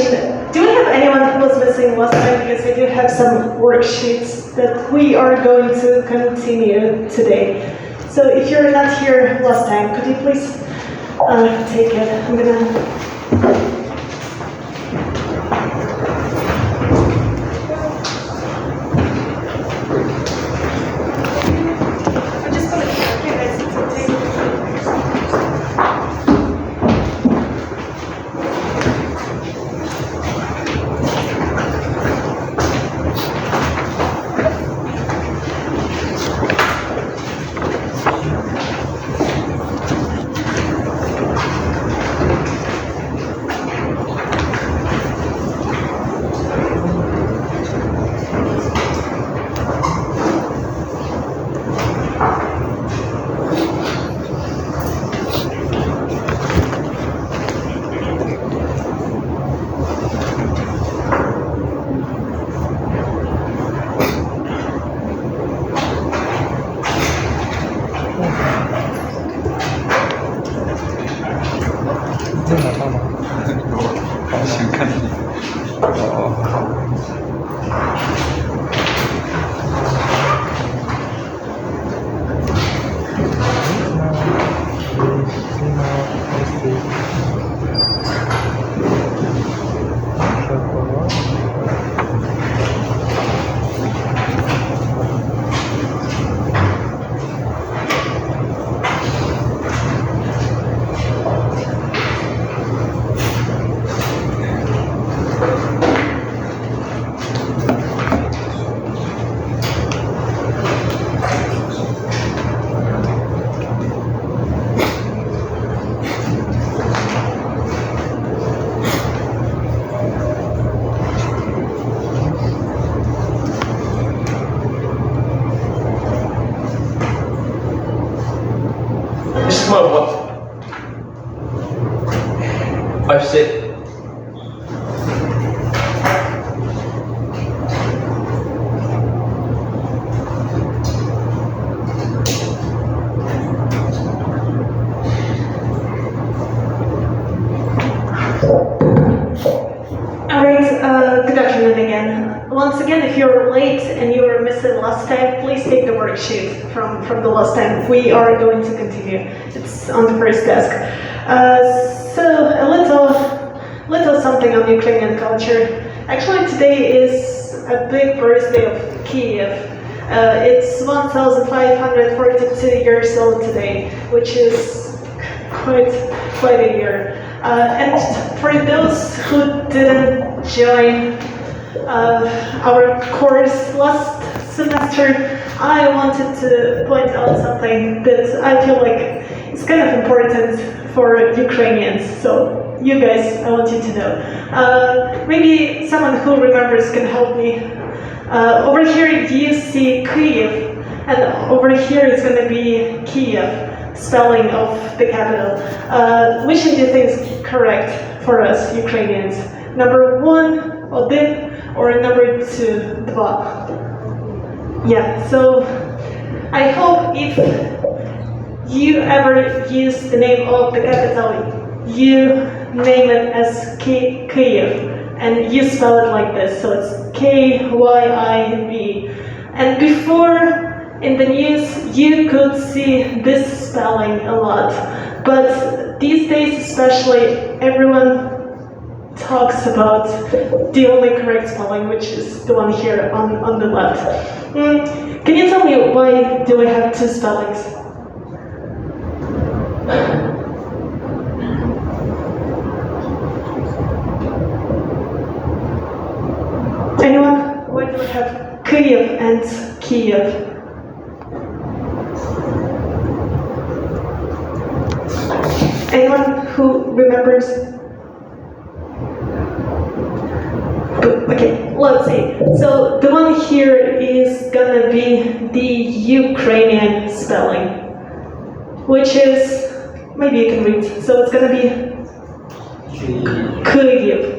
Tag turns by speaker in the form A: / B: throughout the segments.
A: question. Do we have anyone who was missing last time? Because I do have some worksheets that we are going to continue today. So if you're not here last time, could you please take it? I'm gonna...
B: I've said
A: good afternoon again. Once again, if you're late and you were missing last time, please take the worksheet from the last time. We are going to continue. It's on the first desk. So a little something on Ukrainian culture. Actually, today is a big birthday of Kiev. It's 1,542 years old today, which is quite a year. And for those who didn't join our course last semester, I wanted to point out something that I feel like is kind of important for Ukrainians. So you guys, I want you to know. Maybe someone who remembers can help me. Over here you see Kyiv, and over here it's going to be Kiev, spelling of the capital. Which do you think is correct for us Ukrainians? Number 1, Odin, or number 2, Dva? Yeah, so I hope if you ever use the name of the capital, you name it as Kyiv, and you spell it like this, so it's K-Y-I-V. And before, in the news, you could see this spelling a lot, but these days especially, everyone talks about the only correct spelling, which is the one here on the left. Can you tell me why do we have 2 spellings? Anyone? Why do we have Kyiv and Kiev? Anyone who remembers? Okay, let's see. So the one here is gonna be the Ukrainian spelling, which is, maybe you can read. So it's gonna be Kyiv.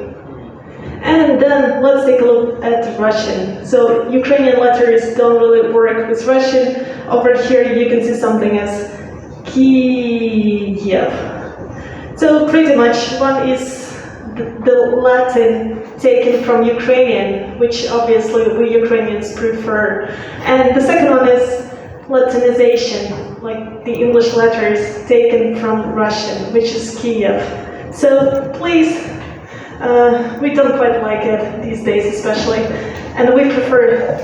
A: And then let's take a look at Russian. So Ukrainian letters don't really work with Russian. Over here you can see something as Kiev. So pretty much one is the Latin taken from Ukrainian, which obviously we Ukrainians prefer. And the second one is Latinization, like the English letters taken from Russian, which is Kiev. So please, we don't quite like it these days especially, and we prefer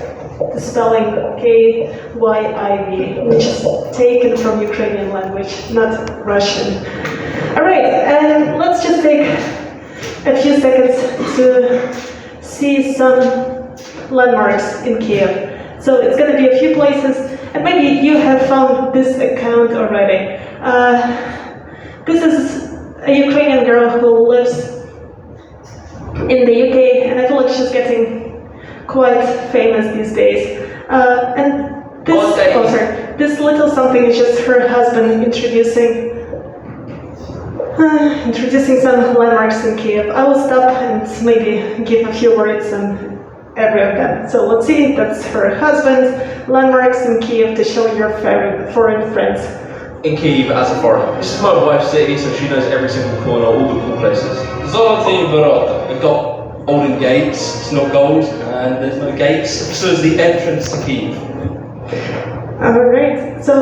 A: the spelling K-Y-I-V, which is taken from Ukrainian language, not Russian. All right, and let's just take a few seconds to see some landmarks in Kiev. So it's going to be a few places, and maybe you have found this account already. This is a Ukrainian girl who lives in the UK, and I feel like she's getting quite famous these days. And this little something is just her husband introducing some landmarks in Kiev. I will stop and maybe give a few words on every of them. So let's see, that's her husband, landmarks in Kiev to show your foreign friends.
B: In Kiev as a foreigner. This is my wife's city, so she knows every single corner, all the cool places. Zoloty Vorota. We've got golden gates, it's not gold, and there's no gates, so it's the entrance to Kiev.
A: Alright, so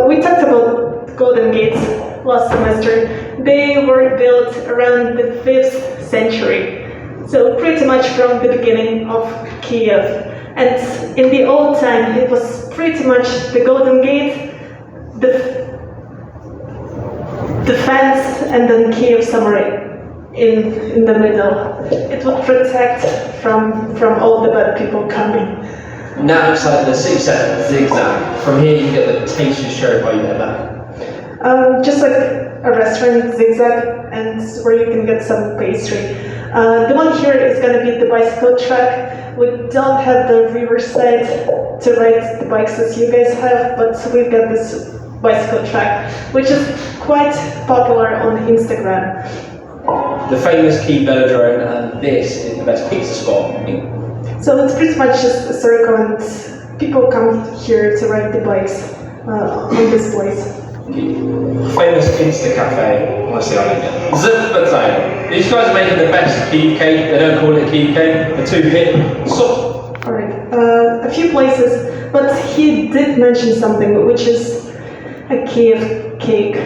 A: we talked about golden gates last semester. They were built around the 5th century, so pretty much from the beginning of Kiev. And in the old time, it was pretty much the golden gate, the fence, and then Kiev summary in the middle. It would protect from all the bad people coming.
B: Now it's like the city centre, zigzag. From here you get the tastiest cherry pie you ever.
A: Just like a restaurant, zigzag, and where you can get some pastry. The one here is going to be the bicycle track. We don't have the riverside to ride the bikes as you guys have, but we've got this bicycle track, which is quite popular on Instagram.
B: The famous Kiev velodrome, and this is the best pizza spot.
A: So it's pretty much just a circle, and people come here to ride the bikes on this place.
B: Famous Insta Cafe, I want to see how they get. Zip. These guys are making the best Kiev cake. They don't call it Kiev cake. They're too hip. So.
A: Alright, a few places, but he did mention something, which is a Kiev cake.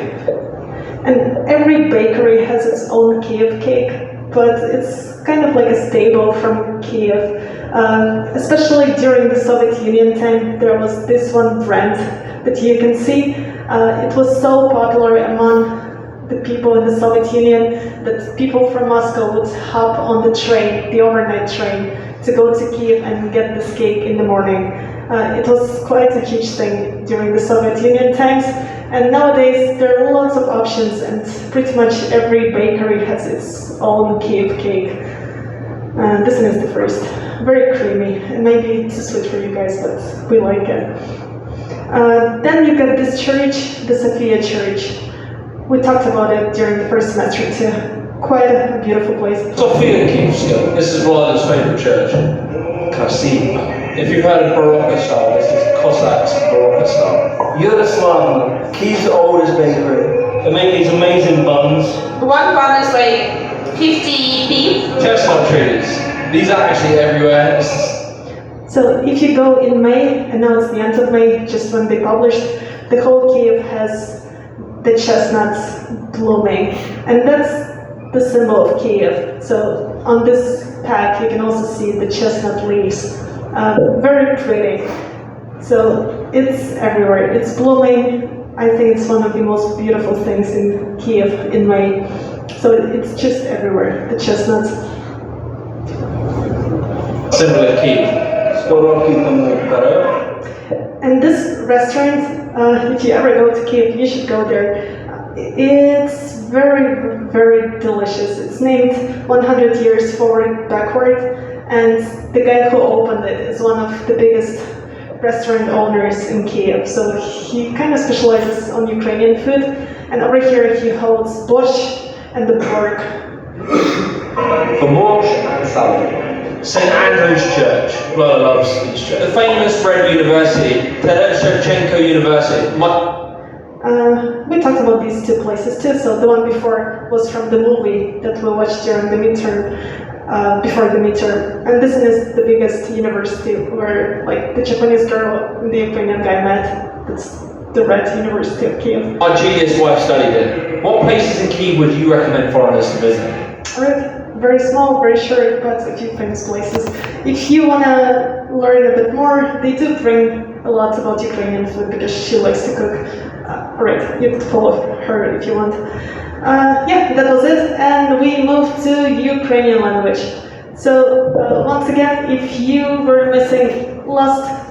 A: And every bakery has its own Kiev cake, but it's kind of like a staple from Kiev. Especially during the Soviet Union time, there was this one brand that you can see. It was so popular among the people in the Soviet Union that people from Moscow would hop on the train, the overnight train, to go to Kiev and get this cake in the morning. It was quite a huge thing during the Soviet Union times, and nowadays there are lots of options, and pretty much every bakery has its own Kiev cake. This one is the first. Very creamy, and maybe too sweet for you guys, but we like it. Then you got this church, the Sophia Church. We talked about it during the first semester too. Quite a beautiful place.
B: Sophia Kievska. This is Ryder's favourite church. Kasima. If you've heard of Baroque style, this is Cossacks Baroque style.
C: Yaroslav, Kiev's oldest bakery.
B: They make these amazing buns.
D: One bun is like 50 beef.
B: Chestnut trees. These are actually everywhere.
A: So if you go in May, and now it's the end of May, just when they published, the whole Kiev has the chestnuts blooming, and that's the symbol of Kiev. So on this pack you can also see the chestnut leaves. Very pretty. So it's everywhere. It's blooming. I think it's one of the most beautiful things in Kiev in May. So it's just everywhere, the chestnuts.
B: Symbol of Kiev.
A: And this restaurant, if you ever go to Kiev, you should go there. It's very, very delicious. It's named 100 Years Forward Backward, and the guy who opened it is one of the biggest restaurant owners in Kiev. So he kind of specializes on Ukrainian food, and over here he holds borscht and the pork.
B: For borscht and salad. St. Andrew's Church. Well, I love this church. The famous Red University, Tereshchenko University.
A: We talked about these two places too. So the one before was from the movie that we watched during the midterm, before the midterm. And this is the biggest university where like the Japanese girl and the Ukrainian guy met. It's the Red University of Kiev.
B: Our Julia's wife studied it. What places in Kiev would you recommend foreigners to visit?
A: Alright, very small, very short, but a few famous places. If you want to learn a bit more, they do bring a lot about Ukrainian food because she likes to cook. Alright, you could follow her if you want. Yeah, that was it, and we moved to Ukrainian language. So, once again, if you were missing last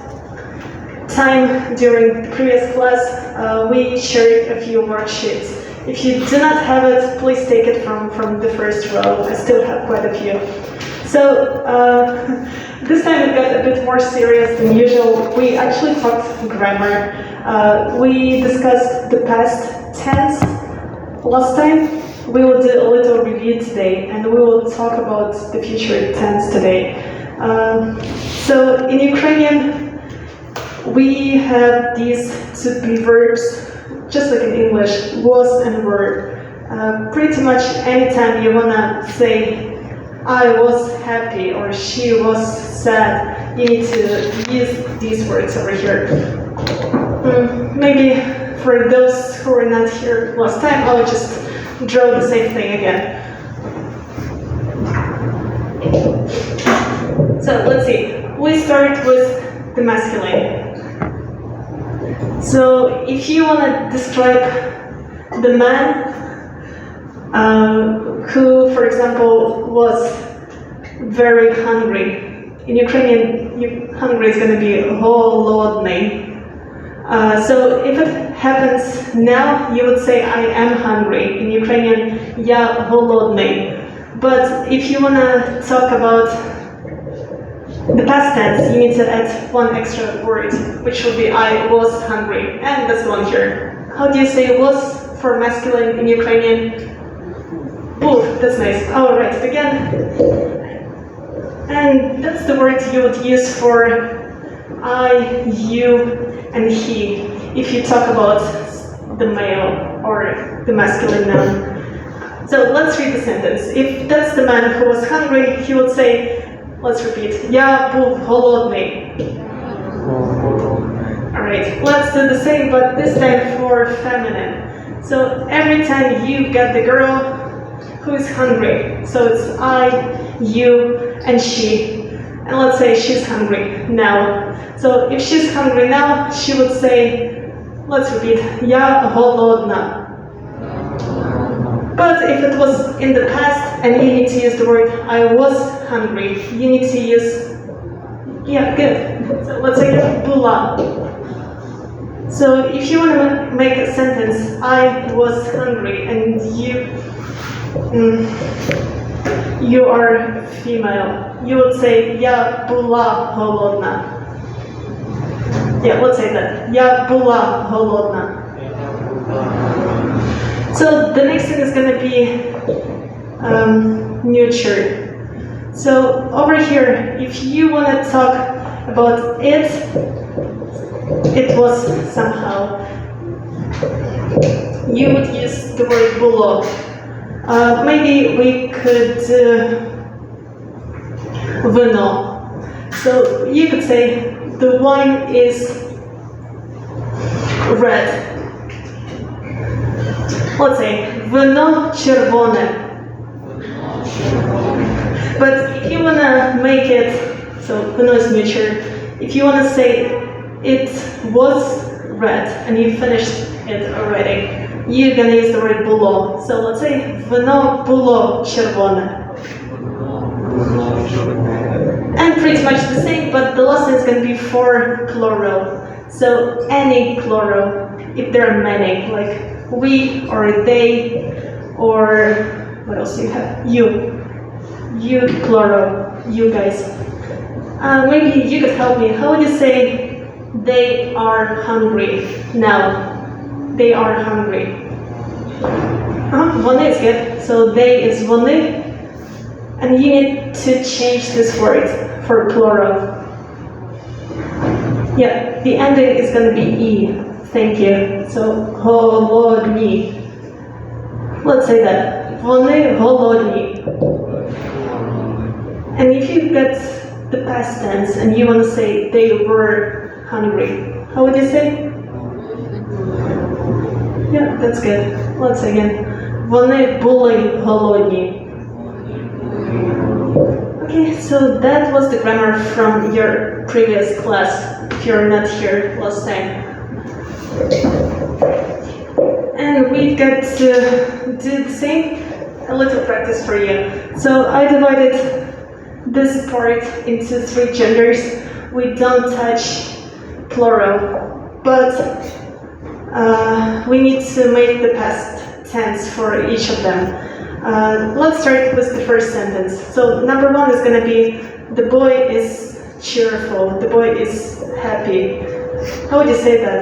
A: time during the previous class, we shared a few worksheets. If you do not have it, please take it from the first row. I still have quite a few. So, this time it got a bit more serious than usual. We actually talked grammar. We discussed the past tense last time. We will do a little review today, and we will talk about the future tense today. So, in Ukrainian, we have these to be verbs, just like in English, was and were. Pretty much anytime you wanna say, I was happy or she was sad, you need to use these words over here. Maybe for those who were not here last time, I'll just draw the same thing again. So let's see, we start with the masculine. So if you want to describe the man who, for example, was very hungry, in Ukrainian, hungry is going to be holodny. So if it happens now, you would say I am hungry. In Ukrainian, я голодний. But if you want to talk about the past tense, you need to add one extra word, which would be I was hungry, and that's the one here. How do you say was for masculine in Ukrainian? Ooh, that's nice. All right, again. And that's the word you would use for I, you, and he, if you talk about the male or the masculine noun. So let's read the sentence. If that's the man who was hungry, he would say, let's repeat. Я був голодний. Alright, let's do the same, but this time for feminine. So every time you get the girl who is hungry. So it's I, you, and she. And let's say she's hungry now. So if she's hungry now, she would say, let's repeat. Я голодна. But if it was in the past and you need to use the word I was hungry, you need to use, yeah, good. So let's say була. So if you want to make a sentence, I was hungry, and you are female, you would say я була голодна. Yeah, let's say that. Я була голодна. So the next thing is going to be neuter. So over here, if you want to talk about it was somehow, you would use the word було. Maybe we could вино. So you could say the wine is red. Let's say вино червоне. But if you want to make it, so вино is neuter. If you want to say it was red and you finished it already, you're going to use the word було. So let's say вино було червоне. And pretty much the same, but the last one is going to be for plural. So any plural, if there are many, like we or they, or what else do you have? You plural, you guys. Maybe you could help me. How would you say they are hungry now? They are hungry. Вони is good. So they is вони. And you need to change this word for plural. Yeah, the ending is going to be E Thank you. So, голодні. Let's say that. Вони голодні. And if you get the past tense and you want to say they were hungry, how would you say? Yeah, that's good. Let's say again. Вони були голодні. Okay, so that was the grammar from your previous class, if you're not here last time. And we got to do the same, a little practice for you. So I divided this part into 3 genders. We don't touch plural, but we need to make the past tense for each of them. Let's start with the first sentence. So number 1 is going to be, the boy is cheerful, the boy is happy. How would you say that?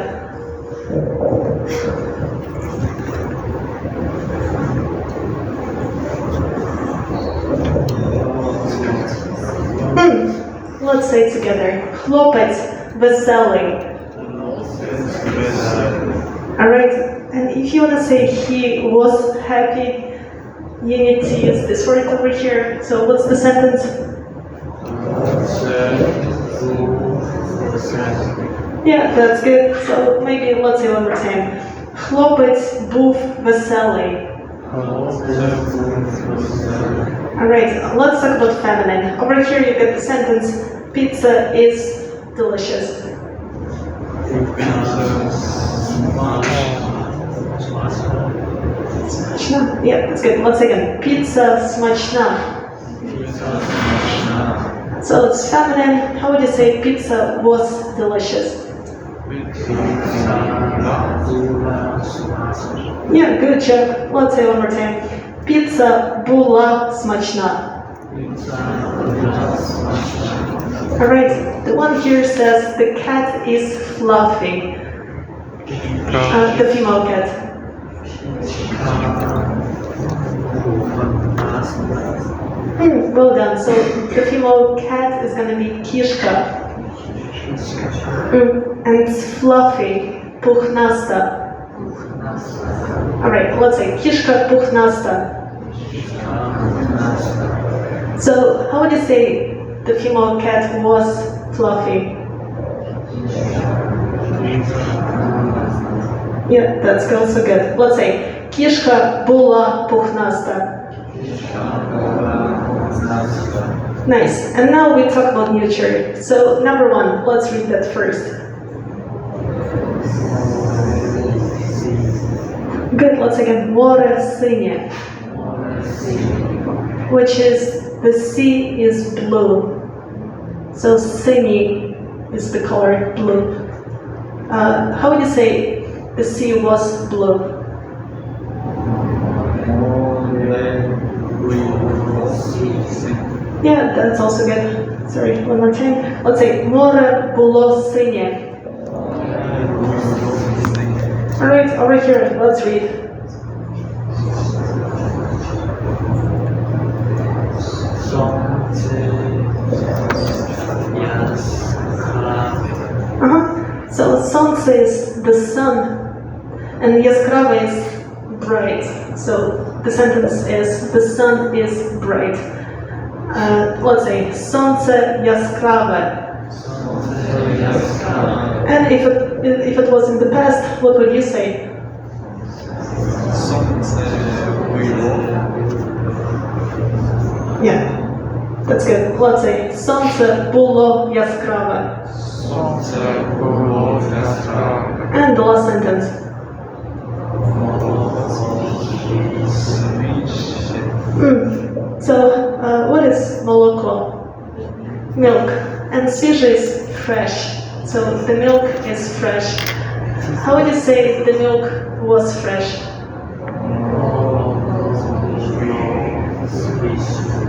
A: Let's say it together. Хлопець веселий. Alright, and if you want to say he was happy, you need to use this word over here. So what's the sentence? Yeah, that's good. So maybe let's say one more time. Хлопець був веселий. Alright, let's talk about feminine. Over here you get the sentence, pizza is delicious. Смачна. Yeah, that's good. Once again, pizza смачна. So it's feminine. How would you say pizza was delicious? Yeah, good job. Let's say one more time. Pizza була смачна. Alright, the one here says the cat is fluffy. The female cat. Well done. So the female cat is going to be кішка. And it's fluffy, пухнаста. Alright, let's say кішка пухнаста. So how would you say the female cat was fluffy? Yeah, that's also good. Let's say кішка була пухнаста. Nice. And now we talk about neuter. So number 1, let's read that first. Good. Let's again. Море синє, which is the sea is blue. So синій is the color blue. How would you say the sea was blue? Yeah, that's also good. Sorry, one more time. Let's say море було синє. Alright, over here, let's read. So сонце is the sun, and яскраве is bright. So the sentence is the sun is bright. Let's say сонце яскраве. And if it was in the past, what would you say? Yeah, that's good. Let's say сонце було яскраве. And the last sentence. So, what is молоко? Milk. And свіже is fresh. So the milk is fresh. How would you say the milk was fresh?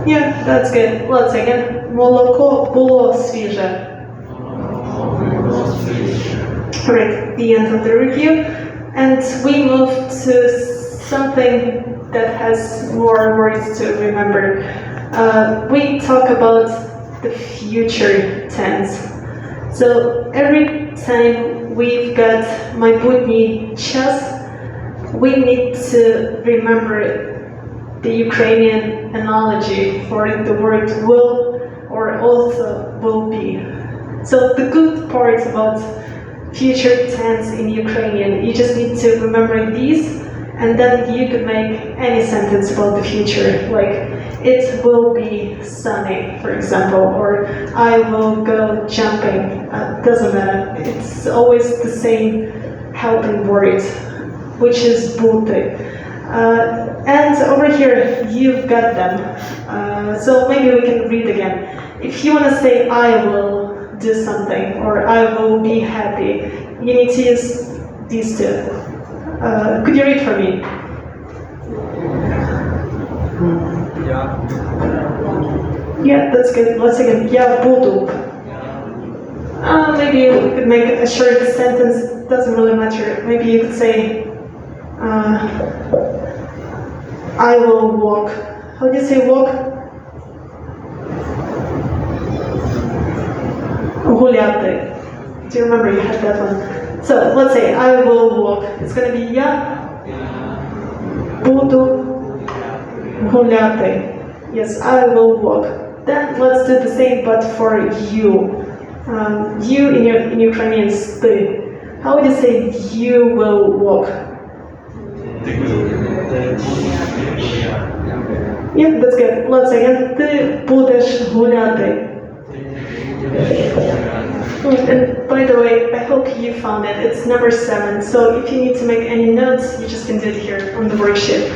A: Yeah, that's good. Let's say again. Молоко було свіже. Correct. The end of the review. And we move to something that has more words to remember. We talk about the future tense. So every time we've got майбутній час. We need to remember the Ukrainian analogy for the word will or also will be. So the good part about future tense in Ukrainian, you just need to remember these, and then you could make any sentence about the future, like it will be sunny, for example, or I will go jumping. Doesn't matter. It's always the same helping word, which is бути. And over here, you've got them. So maybe we can read again. If you want to say I will do something or I will be happy, you need to use these two. Could you read for me? Yeah, that's good. Once again, я буду. Maybe you could make a short sentence. Doesn't really matter. Maybe you could say I will walk. How do you say walk? Гуляти. Do you remember you had that one? So let's say I will walk. It's going to be я буду гуляти. Yes, I will walk. Then let's do the same, but for you. You in Ukrainian is ты. How would you say you will walk? Yeah, that's good. Let's again. Ти будеш гуляти. And by the way, I hope you found it. It's number 7. So if you need to make any notes, you just can do it here on the worksheet.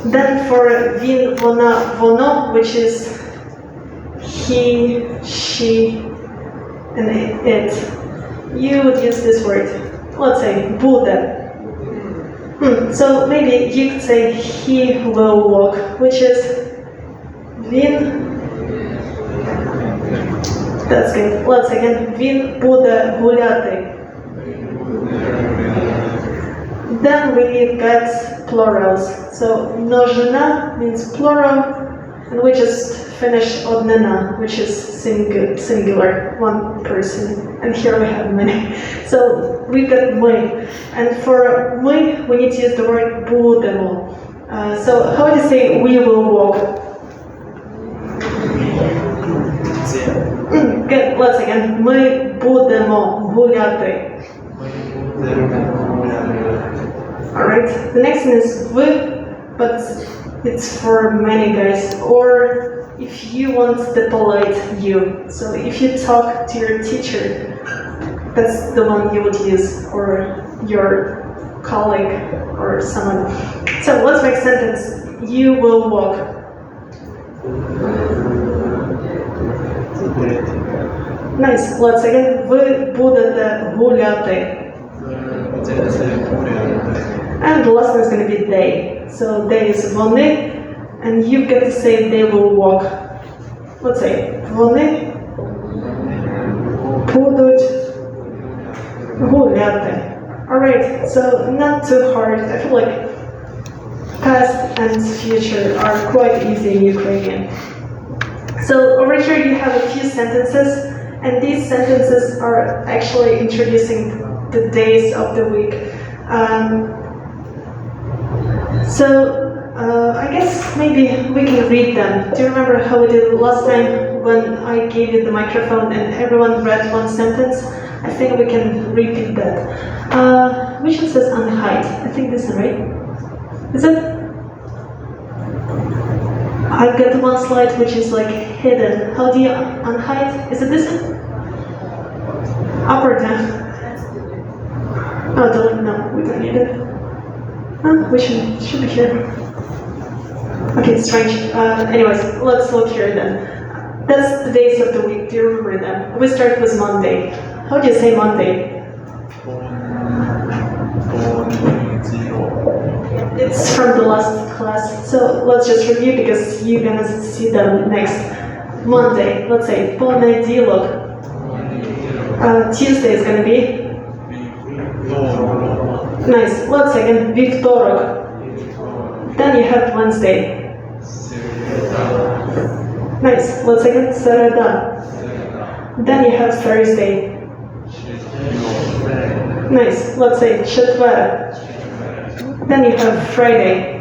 A: Then for він, вона, воно, which is he, she, and it, you would use this word. Let's say буде. So maybe you could say he will walk, which is він. That's good. Let's again. Він буде гуляти. Then we've got plurals. So множина means plural, and we just finish однина, which is singular, one person. And here we have many. So we've got ми. And for ми, we need to use the word будемо. So how do you say we will walk? Good. Let's again. Ми будемо гуляти. Alright. The next one is ви, but it's for many guys. Or if you want the polite you. So if you talk to your teacher, that's the one you would use, or your colleague or someone. So let's make sentence. You will walk. Nice. Let's again. Ви будете гуляти. And the last one is going to be they. So they is вони, and you've got to say they will walk. Let's say вони будуть гуляти. Alright, so not too hard. I feel like past and future are quite easy in Ukrainian. So over here you have a few sentences, and these sentences are actually introducing the days of the week. I guess maybe we can read them. Do you remember how we did last time when I gave you the microphone and everyone read one sentence? I think we can repeat that. Which one says unhide? I think this one, right? Is it? I've got one slide which is like hidden. How do you unhide? Is it this one? Up or down? Oh, don't, no, we don't need it. We should be here. Okay, strange. Anyways, let's look here then. That's the days of the week. Do you remember them? We start with Monday. How do you say Monday? It's from the last class. So let's just review because you're gonna see them next. Monday. Let's say понеділок. Tuesday is gonna be. Nice. Let's say again, вівторок. Then you have Wednesday. Nice. Let's say again, середа. Then you have Thursday. Nice. Let's say четверг. Then you have Friday.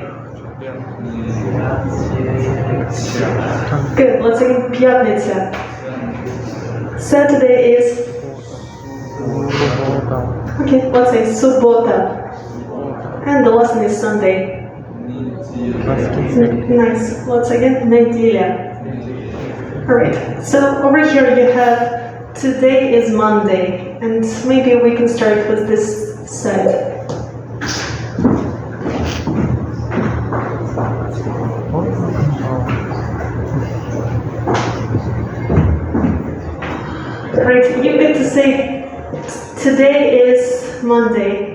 A: Good. Let's say пятница. Saturday is. Okay. Let's say суббота. And the last one is Sunday. Nice. Once again, неделя. Alright, so over here you have today is Monday, and maybe we can start with this side. Right, you get to say today is Monday.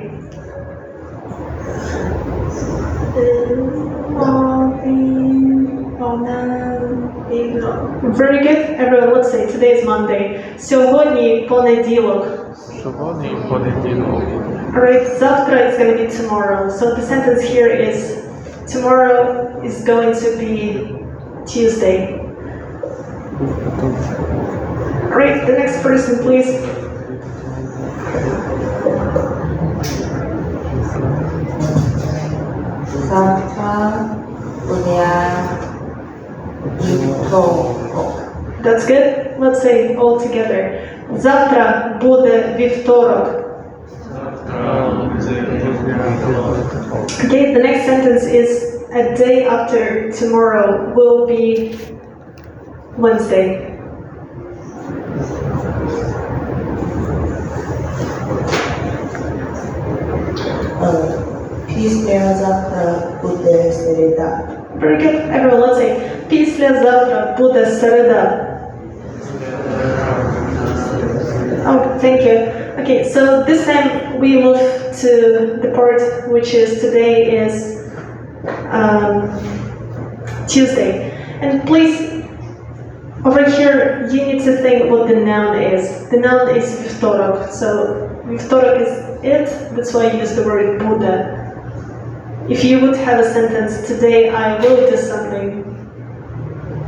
A: Very good. Everyone, let's say today is Monday. Сьогодні понеділок. Alright, завтра is going to be tomorrow. So the sentence here is tomorrow is going to be Tuesday. Alright, the next person, please. That's good. Let's say all together. Завтра буде вівторок. Okay, the next sentence is a day after tomorrow will be Wednesday.
C: Післязавтра буде середа.
A: Very good. Everyone, let's say післязавтра буде середа. Oh, thank you. Okay, so this time we move to the part which is today is Tuesday. And please, over here, you need to think what the noun is. The noun is вівторок. So вівторок is it. That's why I use the word буде. If you would have a sentence, today I will do something,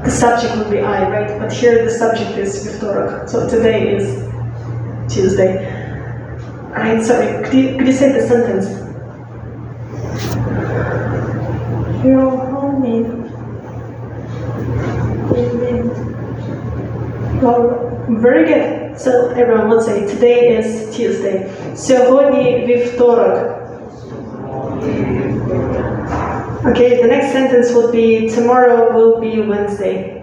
A: the subject would be I, right? But here the subject is вівторок. So today is Tuesday. Alright, sorry, could you say the sentence? Your homie. Very good. So everyone, let's say today is Tuesday. Сьогодні вівторок. Okay, the next sentence would be tomorrow will be Wednesday.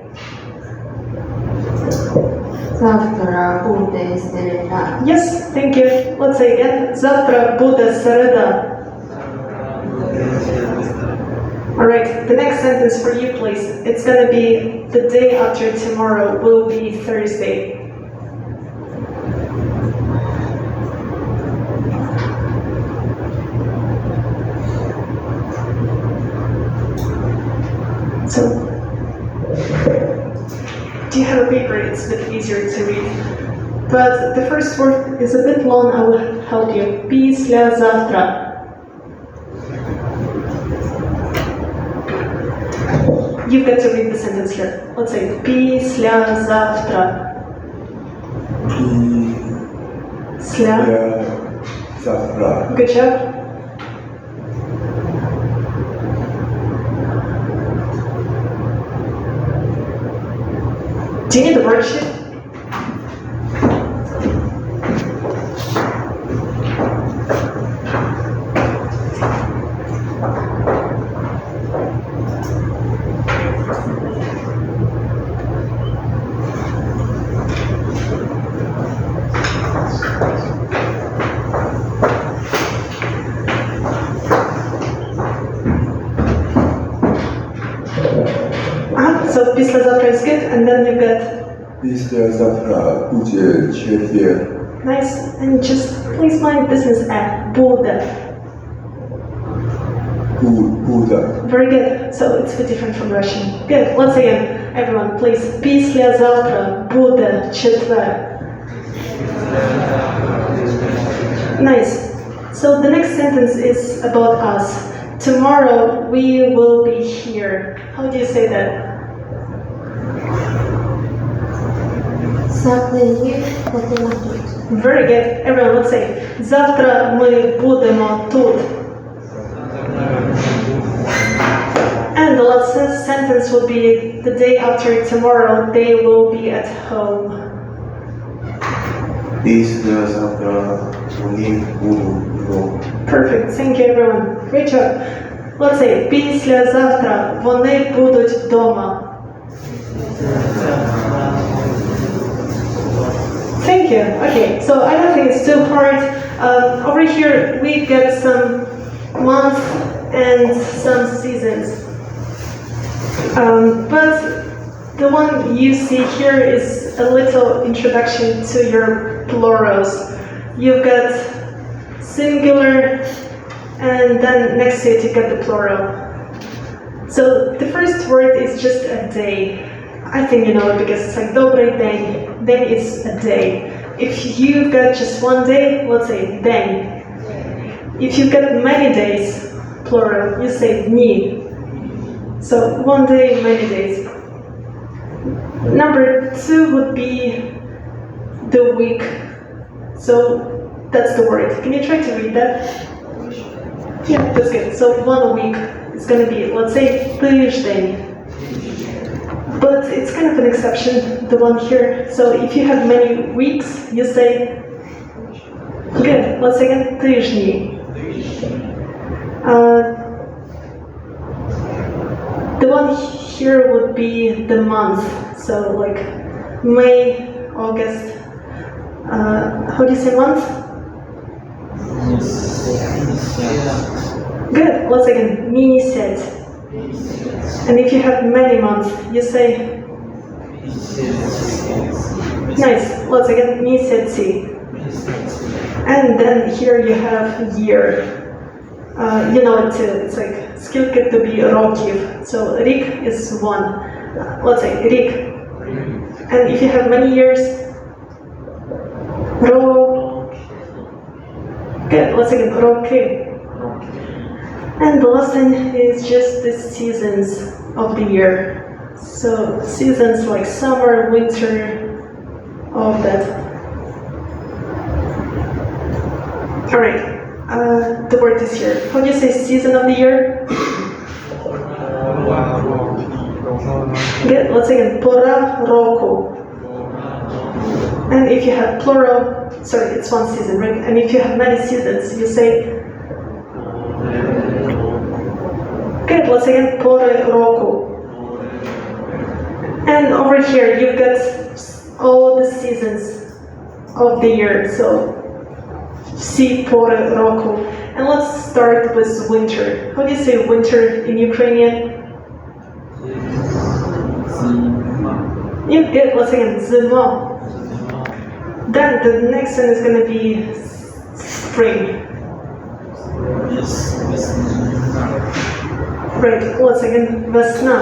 D: Завтра буде середа.
A: Yes, thank you. Let's say again. Завтра буде середа. Alright, the next sentence for you, please. It's going to be the day after tomorrow will be Thursday. So, do you have a paper? It's a bit easier to read. But the first word is a bit long. I will help you. Післязавтра. You've got to read the sentence here. Let's say післязавтра.
C: Післязавтра.
A: Good job. Do you need the worksheet? So післязавтра is good, and then you've got
C: Післязавтра буде четвер.
A: nice, and just please mind business at буде.
C: Буде.
A: Very good. So it's a bit different from Russian. Good. Once again, everyone, please. Післязавтра буде четвер. Nice. So the next sentence is about us. Tomorrow we will be here. How do you say that?
D: Заклади хотіла тут.
A: Very good. Everyone, let's say, завтра ми будемо тут. And the last sentence will be, the day after tomorrow, they will be at home.
C: завтра вони будуть вдома.
A: Perfect. Thank you, everyone. Great job. Let's say, післязавтра вони будуть вдома. Thank you. Okay, so I don't think it's too hard. Over here, we get some months and some seasons. But the one you see here is a little introduction to your plurals. You've got singular, and then next to it you get the plural. So the first word is just a day. I think you know it because it's like добрый день. Then it's a day. If you've got just one day, let's say день. If you've got many days, plural, you say дни. So one day, many days. Number two would be the week. So that's the word. Can you try to read that? Yeah, that's good. So 1 week is going to be, let's say, тиждень. But it's kind of an exception, the one here. So if you have many weeks, you say, good, let's say again, тижні. The one here would be the month. So like May, August. How do you say month? Good, let's say again, місяць. And if you have many months, you say, nice, let's again, місяці. And then here you have year. You know it too, it's like, скільки тобі років. So рік is 1. Let's say, рік. And if you have many years, good, let's again, роки. And the last thing is just the seasons of the year. So seasons like summer, winter, all of that. All right, the word is here. How do you say season of the year? Good, let's say again, пора року. And if you have plural, sorry, it's one season, right? And if you have many seasons, you say, good, let's again, пори року. And over here, you've got all the seasons of the year. So, всі пори року. And let's start with winter. How do you say winter in Ukrainian? Yeah, good, let's again, зима. Then the next one is going to be spring. Right, once again, весна.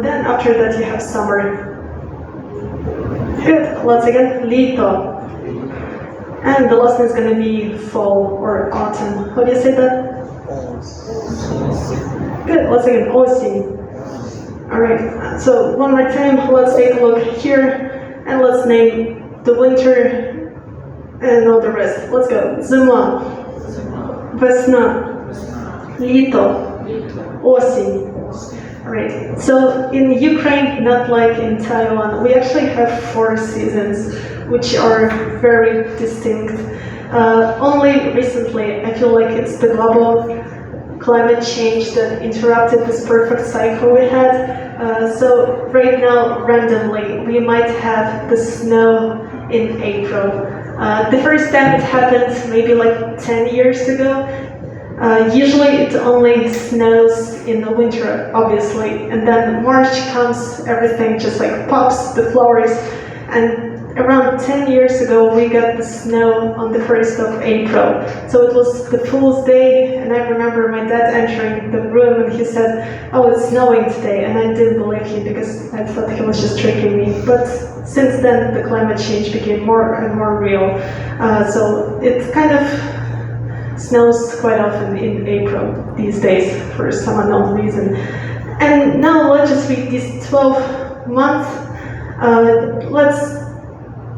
A: Then after that you have summer. Good, once again, літо. And the last one is going to be fall or autumn. How do you say that? Good, once again, осінь. Alright, so one more time, let's take a look here and let's name the winter and all the rest. Let's go. Зима, весна, літо, осінь. Alright, so in Ukraine, not like in Taiwan, we actually have 4 seasons, which are very distinct. Only recently, I feel like it's the global climate change that interrupted this perfect cycle we had. So right now, randomly, we might have the snow in April. The first time it happened maybe like 10 years ago. Usually it only snows in the winter, obviously, and then March comes, everything just like pops, the flowers, and around 10 years ago we got the snow on the 1st of April. So it was the Fool's Day, and I remember my dad entering the room and he said, oh, it's snowing today, and I didn't believe him because I thought he was just tricking me. But since then the climate change became more and more real. So it kind of snows quite often in April these days for some unknown reason. And now let's just read these 12 months. Let's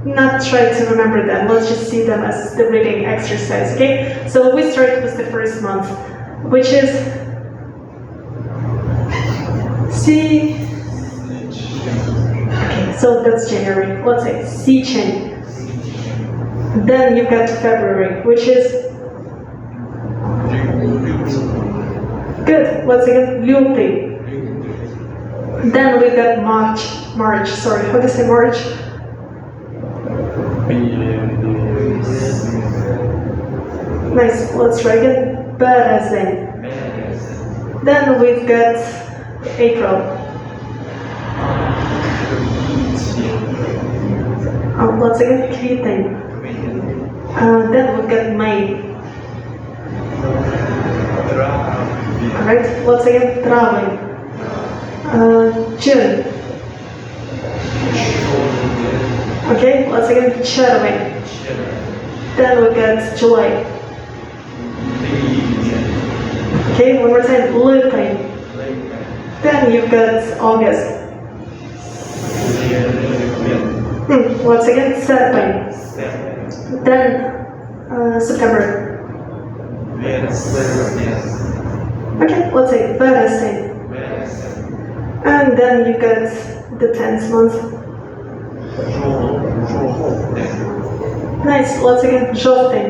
A: not try to remember them. Let's just see them as the reading exercise, okay? So we start with the first month, which is C. Okay, so that's January. Let's say sierpień. Then you've got February, which is good. Once again, luty. Then we've got March. Sorry, how do you say March? Nice. Let's try again. Berezeń. Then we've got April. Once again, kwiecień. Then we've got May. Alright, once again, traveling. June. Okay, once again, czerwień. Then we got July. Okay, one more time, luty. Then you've got August. Once again, sierpień. Then September. Okay, let's say Wednesday. And then you got the 10th month. Nice, once again, żółty.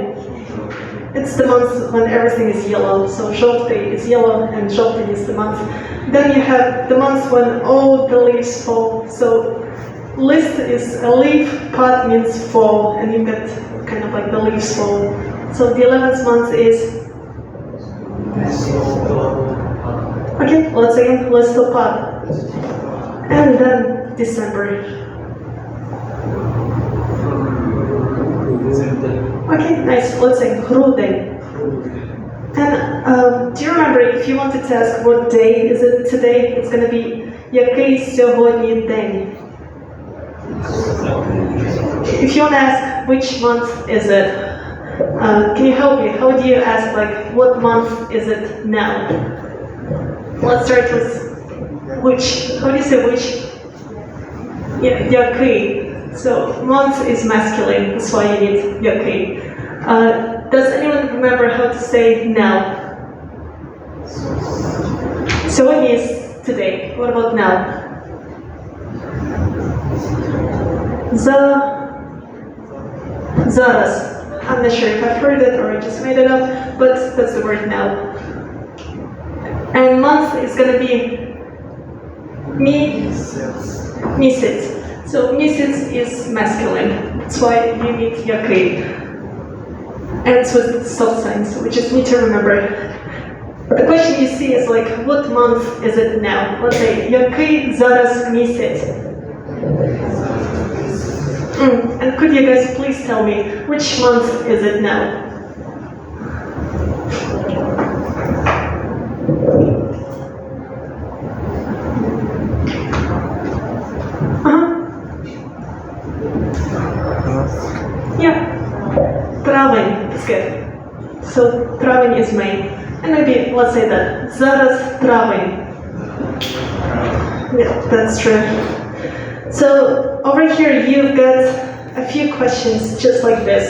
A: It's the month when everything is yellow. So żółty is yellow and żółty is the month. Then you have the month when all the leaves fall. So list is a leaf, pod means fall, and you get kind of like the leaves fall. So the 11th month is okay, let's again listopad. And then December. Okay, nice. Let's say grudzień. And do you remember if you wanted to ask what day is it today, it's going to be який сьогодні день. If you want to ask which month is it, can you help me? How do you ask like what month is it now? Let's start with which. How do you say which? Yeah, який. So month is masculine, that's why you need який. Does anyone remember how to say now? Сьогодні is today. What about now? Зараз. I'm not sure if I've heard it or I just made it up, but that's the word now. And month is going to be місяць. So місяць is masculine. That's why you need який. And it's with stop signs, so we just need to remember. The question you see is like, what month is it now? Let's say, який зараз місяць? And could you guys please tell me, which month is it now? Yeah, травень, that's good. So травень is May. And maybe, let's say that, зараз травень. Yeah, that's true. So over here you've got a few questions just like this.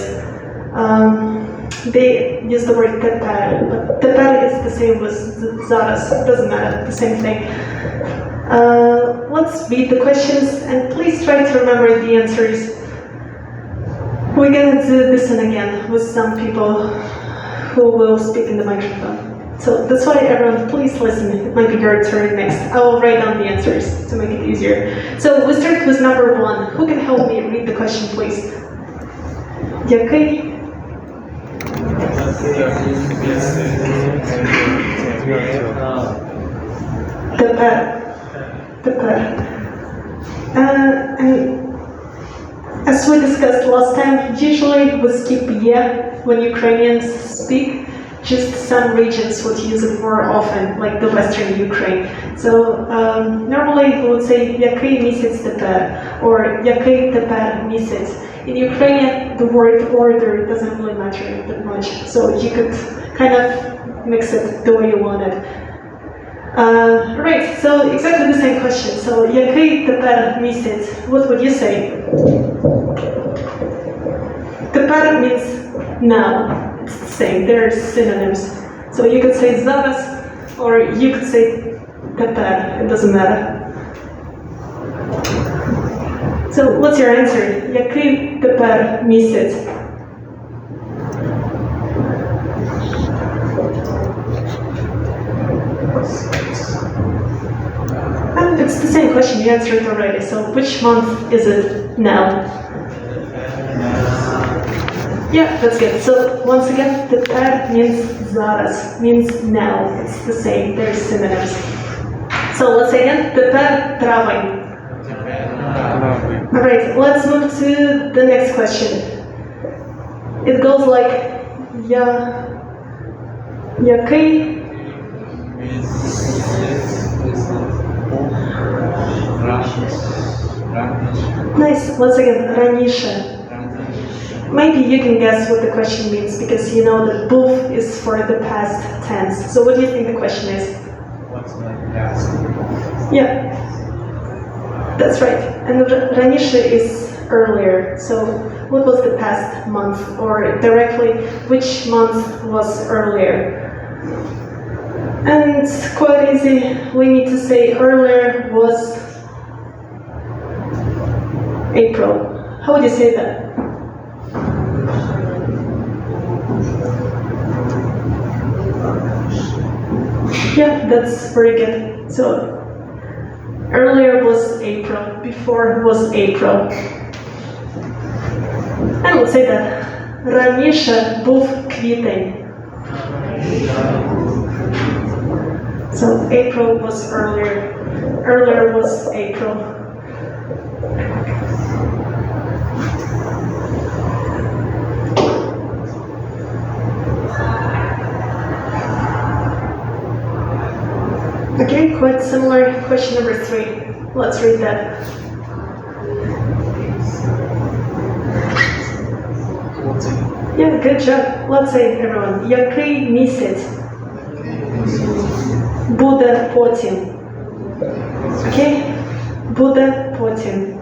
A: They use the word тепер, but тепер is the same as зараз. It doesn't matter, the same thing. Let's read the questions and please try to remember the answers. We're gonna do this one again with some people who will speak in the microphone. So that's why everyone, please listen. It might be your turn next. I will write down the answers to make it easier. So we start with number 1. Who can help me read the question, please? Який? Тепер. And as we discussed last time, usually we skip "ye" when Ukrainians speak. Just some regions would use it more often, like the western Ukraine. So normally we would say який місяць тепер or який тепер місяць. In Ukrainian, the word order doesn't really matter that much, so you could kind of mix it the way you want it. Right, so exactly the same question. So, який тепер місяць? What would you say? Тепер means now. It's the same. They're synonyms. So you could say зараз, or you could say тепер. It doesn't matter. So what's your answer? Який тепер місяць? It's the same question, you answered already. So which month is it now? Yeah, that's good. So once again, тепер means зараз, means now. It's the same, they're synonyms. So let's say again, тепер травень. Alright, let's move to the next question. It goes like, який Nice. Once again, раніше. Maybe you can guess what the question means because you know that був is for the past tense. So what do you think the question is?
E: What's the past?
A: Yeah. That's right. And раніше is earlier. So what was the past month? Or directly, which month was earlier? And it's quite easy. We need to say earlier was April. How would you say that? Yeah, that's very good. So earlier was April, before was April. And we'll say that. Раніше був квітень. So April was earlier. Earlier was April. Okay, quite similar. Question number 3. Let's read that. Yeah, good job. Let's say everyone. Який місяць буде потім? Okay? Буде потім.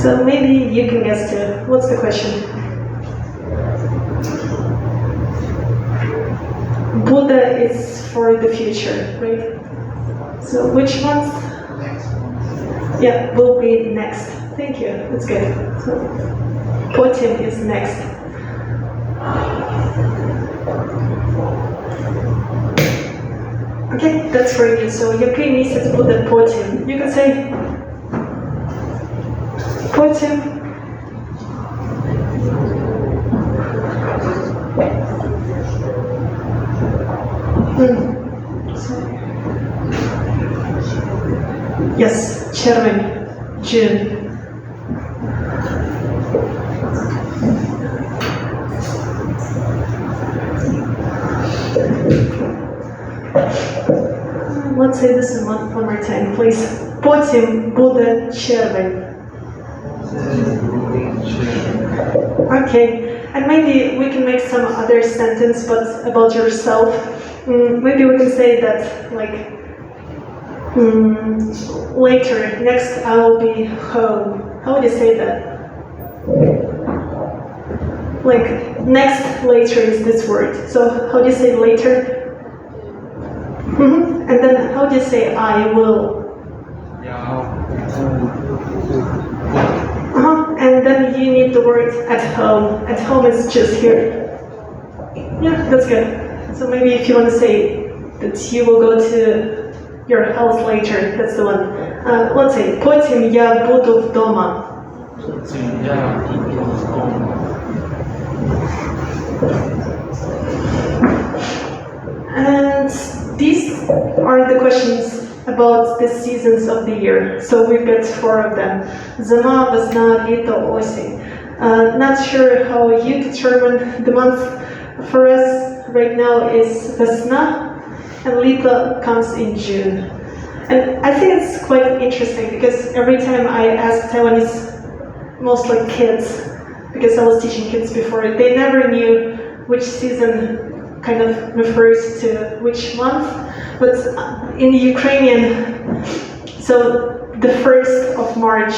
A: So maybe you can guess too. What's the question? Буде is for the future, right? So which month? Yeah, will be next. Thank you. That's good. So потім is next. Okay, that's very good. So який місяць буде потім? You can say потім. Yes, червень, June. Let's say this one more time, please. Потім буде червень. Okay, and maybe we can make some other sentence, but about yourself. Maybe we can say that, like, later, next I will be home. How would you say that? Like, next later is this word. So how do you say later? And then how do you say I will? And then you need the word at home. At home is just here. Yeah, that's good. So maybe if you want to say that you will go to your house later, that's the one. Let's say, потім я буду вдома. And these are the questions about the seasons of the year. So we've got 4 of them. Зима, весна, літо, осінь. Not sure how you determine the month. For us right now is весна, and літо comes in June. And I think it's quite interesting because every time I ask Taiwanese, mostly kids, because I was teaching kids before, they never knew which season kind of refers to which month, but in Ukrainian, so the 1st of March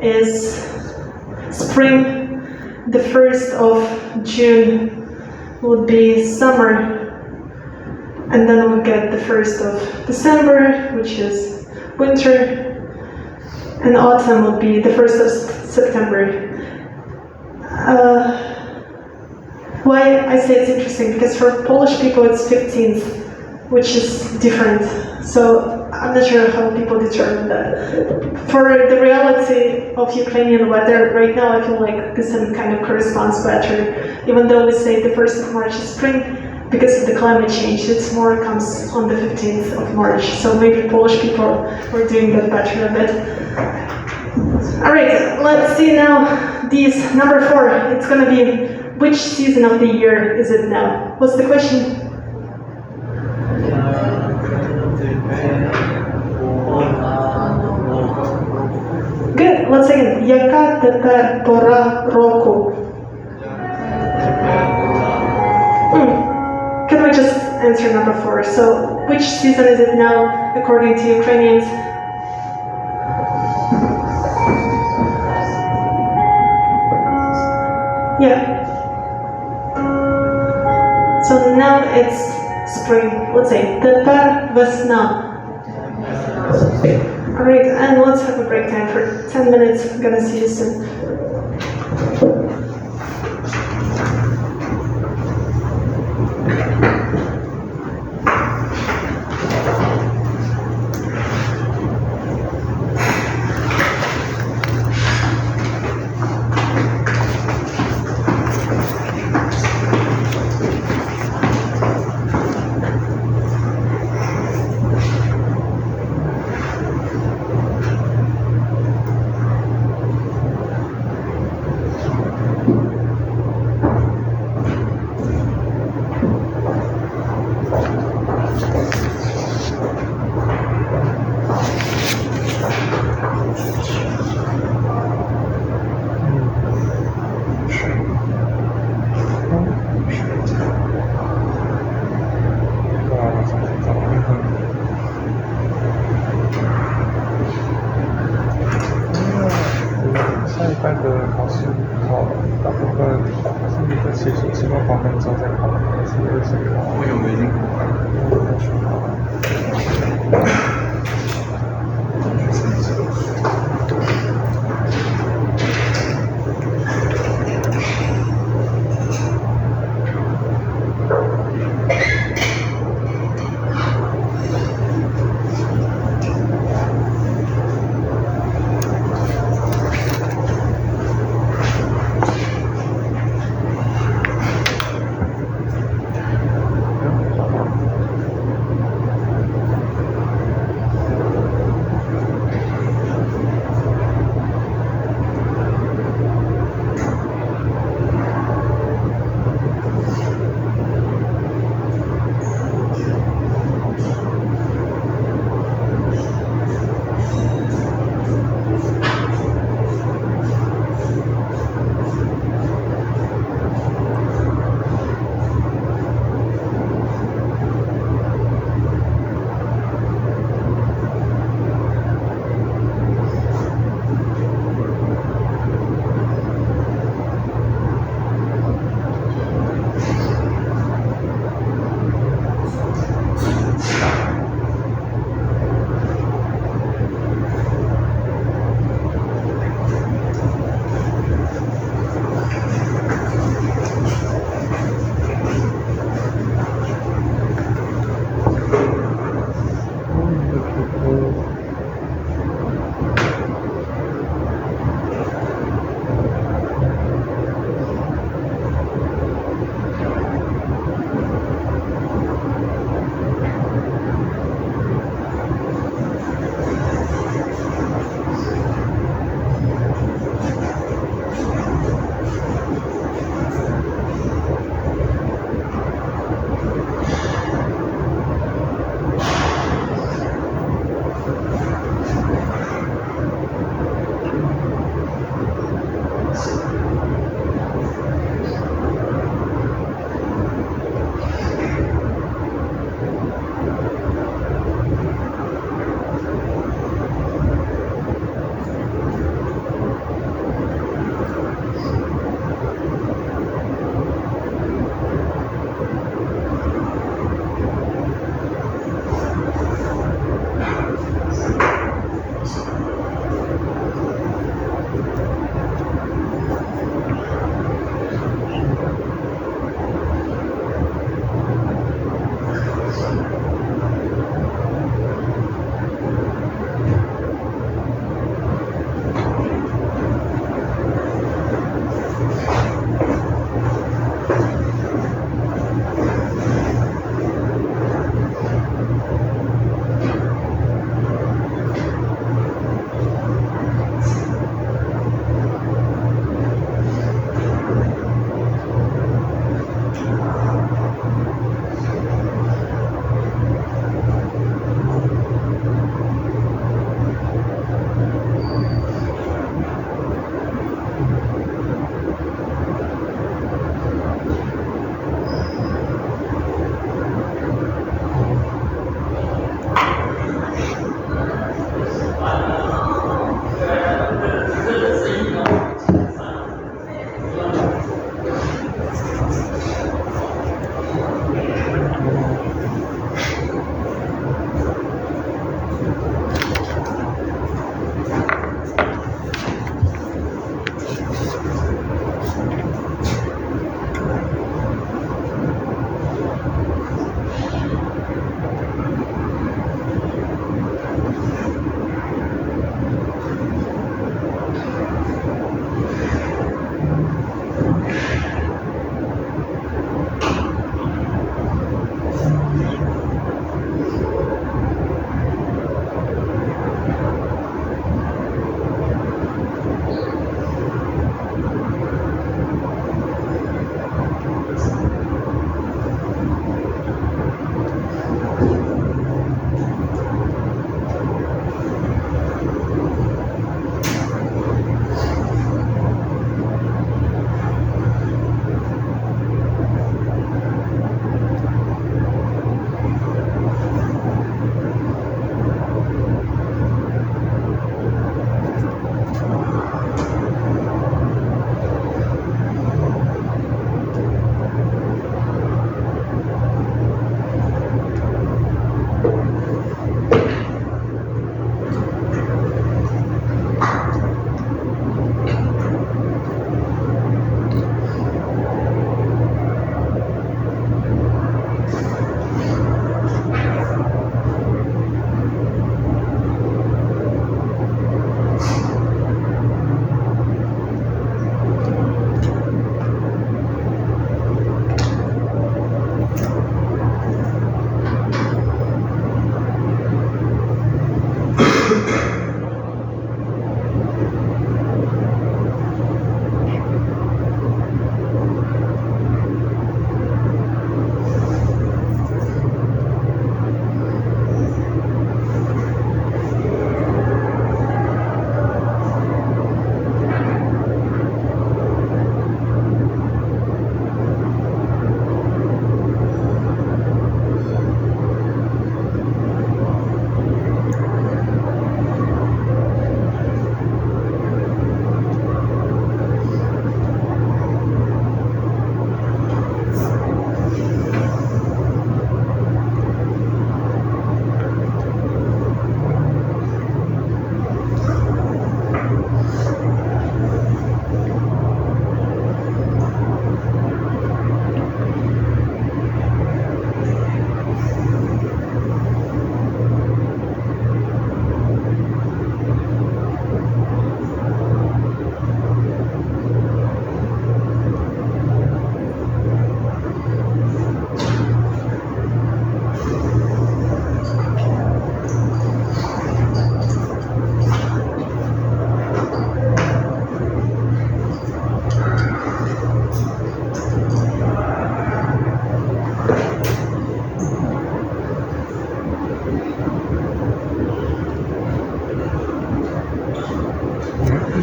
A: is spring, the 1st of June would be summer, and then we'll get the 1st of December, which is winter, and autumn will be the 1st of September. Why I say it's interesting, because for Polish people it's 15th, which is different. So I'm not sure how people determine that. For the reality of Ukrainian weather right now, I feel like this kind of corresponds better. Even though we say the 1st of March is spring, because of the climate change, it's more comes on the 15th of March. So maybe Polish people were doing that better a bit. All right, let's see now these. Number 4, it's gonna be, which season of the year is it now? What's the question? Good, let's again. Яка тепер пора року? Can we just answer number 4? So, which season is it now, according to Ukrainians? Yeah. So now it's spring. Let's say тепер весна. Alright, and let's have a break time for 10 minutes. I'm gonna see you soon.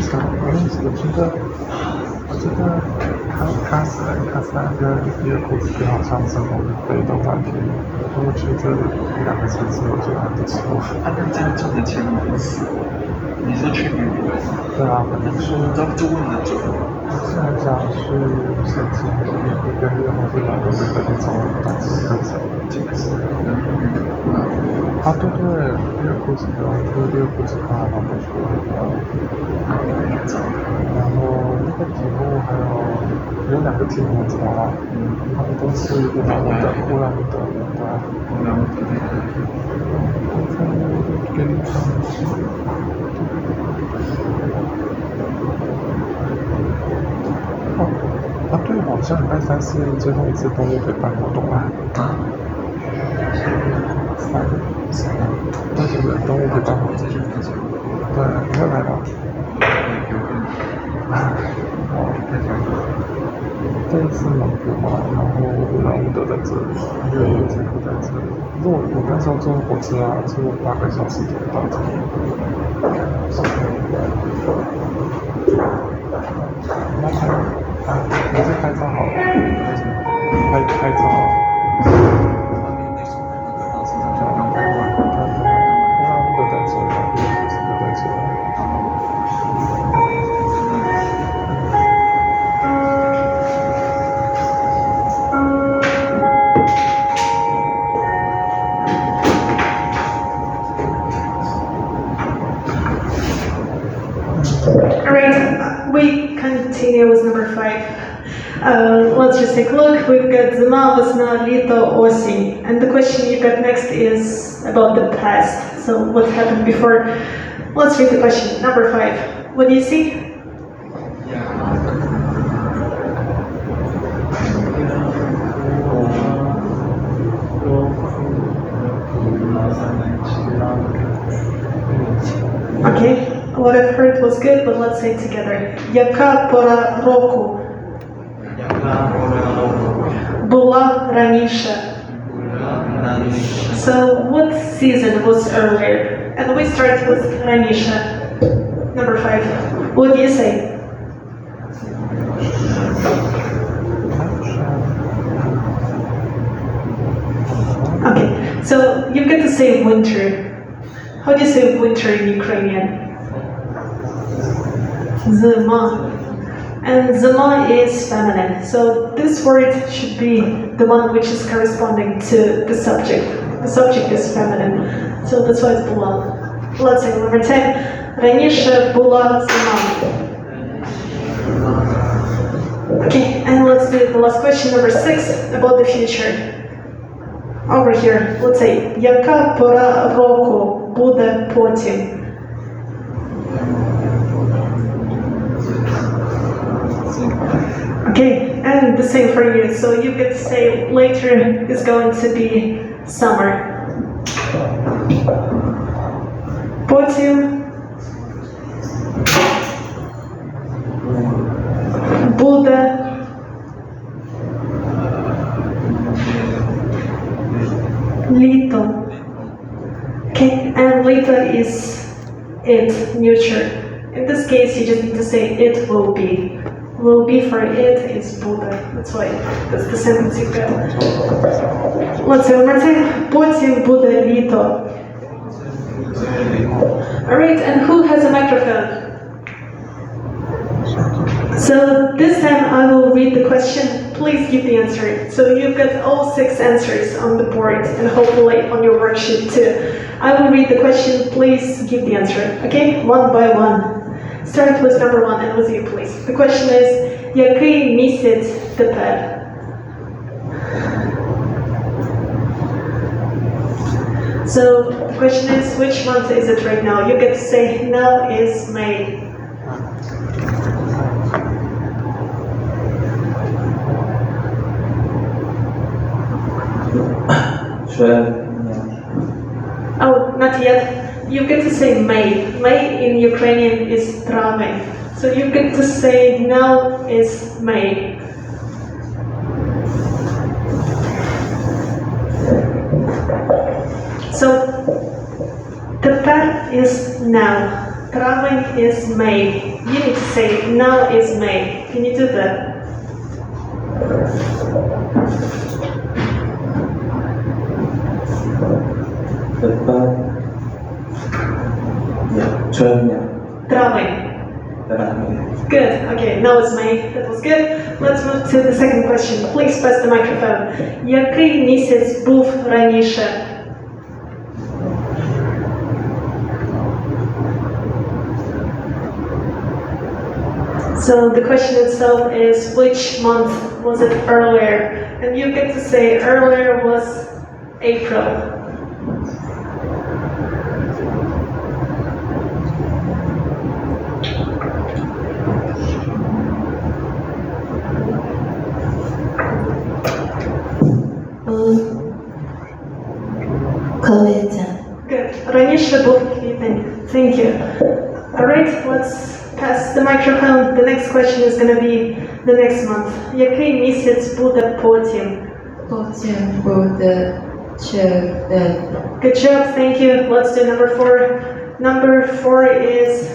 F: 我记得他3个裤子好像是我们被动单品，我觉得2个层次我觉得还不错。
E: 那这样赚的钱不是？你是去美国？
F: 对啊，可能是
E: 就问了久。
F: 现在讲是申请1个月或是2个月的那种短期课程。啊，对对，这个裤子的，这个裤子看还蛮不错的。然后那个题目还有2个题目，知道吗？他们都是乌兰乌德，对吧？
E: 乌兰乌德
F: 给你看。对，好像礼拜3是最后一次动物陪伴活动啊。但是动物陪伴活动，对，你会来吗？这一次蒙古嘛，然后乌兰乌德在这里，越野车不在这里。如果我那时候坐火车啊，坐8个小时就到这里。你是拍照好了，拍照。
A: Alright, we continue with number 5. Let's just take a look. We've got Zima, Vesna, Lito, Osing. And the question you've got next is about the past. So what happened before? Let's read the question. Number 5. What do you see? Okay, what I've heard was good, but let's say it together. Яка пора року була раніше? So what season was earlier? And we start with раніше. Number 5. What do you say? Okay, so you've got to say winter. How do you say winter in Ukrainian? Zima. And zima is feminine. So this word should be the one which is corresponding to the subject. The subject is feminine. So that's why it's була. Let's say number 10. Раніше була зима. Okay, and let's do the last question, number 6, about the future. Over here, let's say, яка пора року буде потім? Okay, and the same for you. So you could say later is going to be summer. Потім буде літо. Okay, and later is it, neuter. In this case, you just need to say it will be. Will be for it is буде. That's why that's the sentence you got. Let's say one more time. Потім буде літо. Alright, and who has a microphone? So this time I will read the question. Please give the answer. So you've got all 6 answers on the board and hopefully on your worksheet too. I will read the question. Please give the answer. Okay? One by one. Start with number 1 and with you, please. The question is, який місяць тепер? So the question is, which month is it right now? You get to say now is May. Oh, not yet. You get to say May. May in Ukrainian is travень. So you get to say now is May. So тепер is now. Травень is May. you need to say now is May. Can you do that?
C: Czerwnia.
A: Травень.
C: Trawnia.
A: Good. Okay, now it's May. That was good. Let's move to the second question. Please pass the microphone. Який місяць був раніше? So the question itself is which month was it earlier? And you get to say earlier was April.
D: Квітень.
A: Good. Раніше був квітень. Thank you. Alright, let's pass the microphone. The next question is going to be the next month. Який місяць буде потім?
D: Потім буде червень.
A: Good job, thank you. Let's do number 4. Number 4 is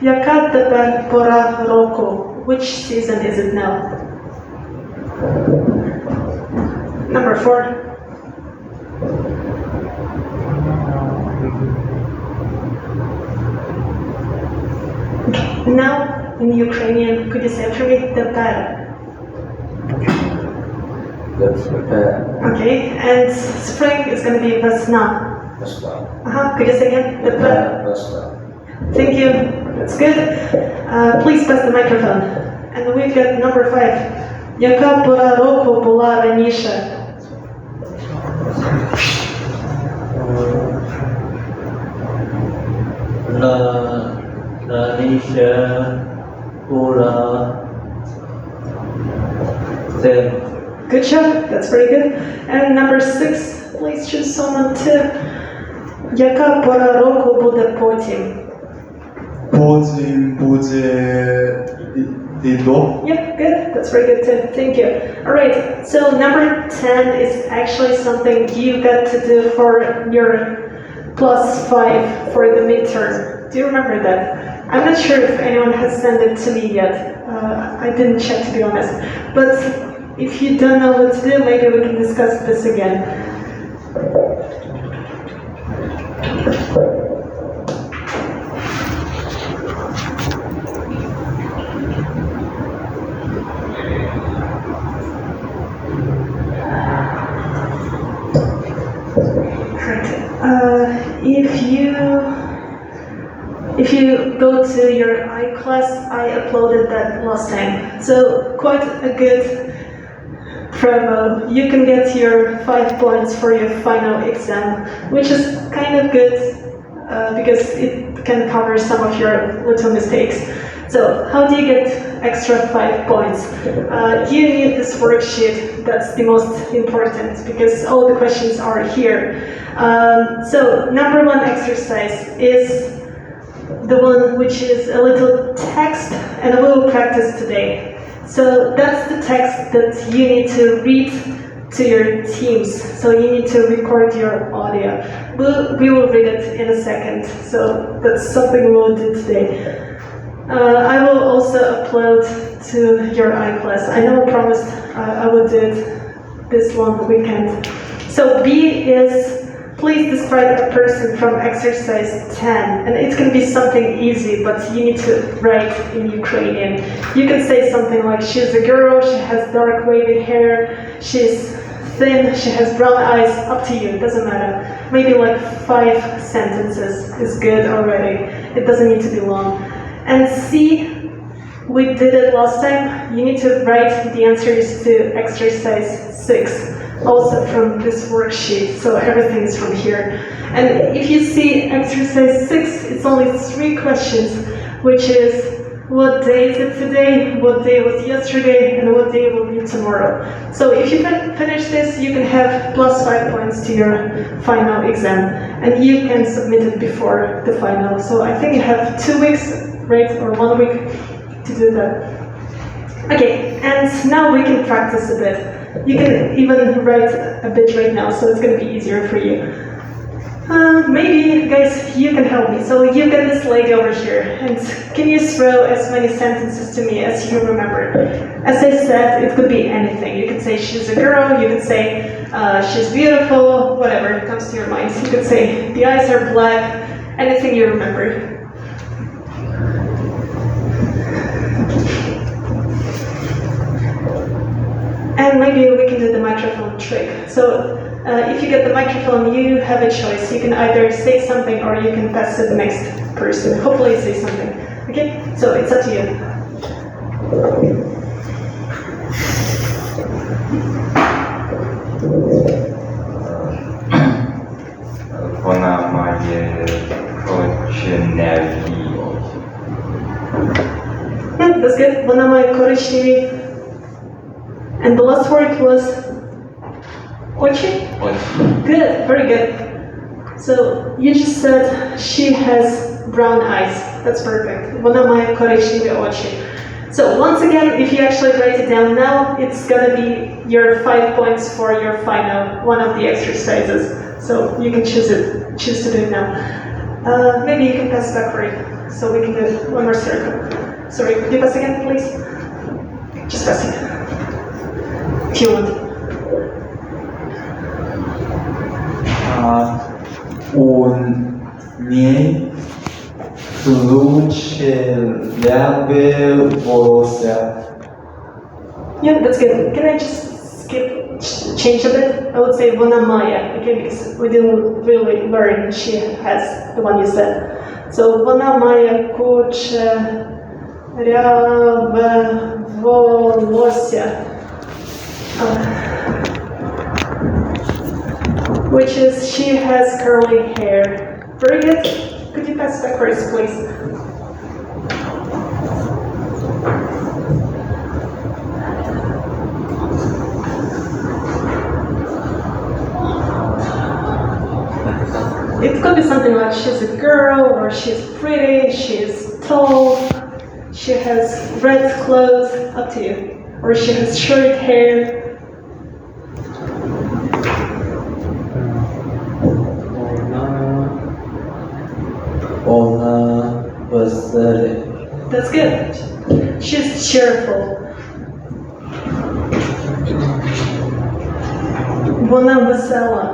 A: яка тепер пора року? Which season is it now? Number 4. Now, in Ukrainian, could you say after me? Тепер. Okay, and spring is going to be весна. Could you say again? Тепер. Thank you. That's good. Please pass the microphone. And we've got number 5. Яка пора року була раніше?
G: Ranisha Pura Sen.
A: Good job. That's very good. And number 6. Please choose someone too. Яка пора року буде потім?
C: Потім буде літо.
A: Yep, good. That's very good too. Thank you. All right. So number 10 is actually something you got to do for your +5 for the midterm. Do you remember that? I'm not sure if anyone has sent it to me yet. I didn't check, to be honest. But if you don't know what to do, maybe we can discuss this again. If you go to your iClass, I uploaded that last time. So quite a good promo. You can get your 5 points for your final exam, which is kind of good because it can cover some of your little mistakes. So how do you get extra 5 points? You need this worksheet. That's the most important because all the questions are here. So number 1 exercise is the one which is a little text, and we will practice today. So that's the text that you need to read to your teams. So you need to record your audio. We will read it in a second. So that's something we will do today. I will also upload to your iClass. I know I promised I would do it this long weekend. So B is, please describe a person from exercise 10. And it's going to be something easy, but you need to write in Ukrainian. You can say something like, she's a girl, she has dark wavy hair, she's thin, she has brown eyes, up to you, it doesn't matter. Maybe like 5 sentences is good already. It doesn't need to be long. And C, we did it last time. You need to write the answers to exercise 6. Also from this worksheet, so everything is from here. And if you see exercise 6, it's only 3 questions, which is what day is it today, what day was yesterday, and what day will be tomorrow. So if you finish this, you can have +5 points to your final exam, and you can submit it before the final. So I think you have 2 weeks, right, or 1 week to do that. Okay, and now we can practice a bit. You can even write a bit right now, so it's going to be easier for you. Maybe, guys, you can help me. So you've got this lady over here, and can you throw as many sentences to me as you remember? As I said, it could be anything. You could say she's a girl, you could say she's beautiful, whatever comes to your mind. You could say the eyes are black, anything you remember. And maybe we can do the microphone trick. So if you get the microphone, you have a choice. You can either say something or you can pass to the next person. Hopefully say something. Okay? So it's up to you.
H: Вона має коричневі.
A: That's good. Вона має коричневі. And the last word was очі? Good, very good. So you just said she has brown eyes. That's perfect. Вона має коричневі очі. So once again, if you actually write it down now, it's gonna be your 5 points for your final one of the exercises. So you can choose to do it now. Maybe you can pass back for it, so we can do one more circle. Sorry, could you pass again, please? Just pass it. If you want.
C: У ней кучерявые волосы.
A: Yeah, that's good. Can I just change a bit? I would say вона має, okay, because we didn't really learn she has, the one you said. So вона має кучеряве волосся. Which is she has curly hair. Very good. Could you pass backwards, please? It could be something like she's a girl, or she's pretty, she's tall, she has red clothes, up to you. Or she has short hair.
G: Ona wesele.
A: That's good. She's cheerful. Вона весела.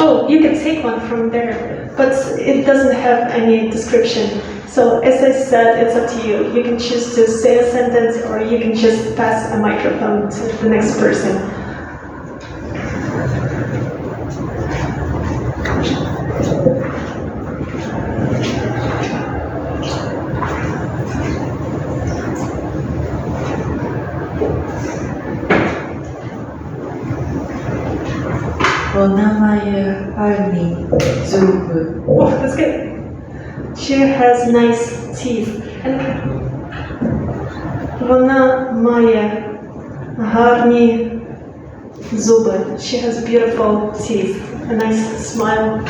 A: Oh, you can take one from there, but it doesn't have any description. So as I said, it's up to you. You can choose to say a sentence or you can just pass a microphone to the next person.
D: Вона має гарні зуби.
A: Oh, that's good. She has nice teeth. And вона має гарні зуби. She has beautiful teeth. A nice smile.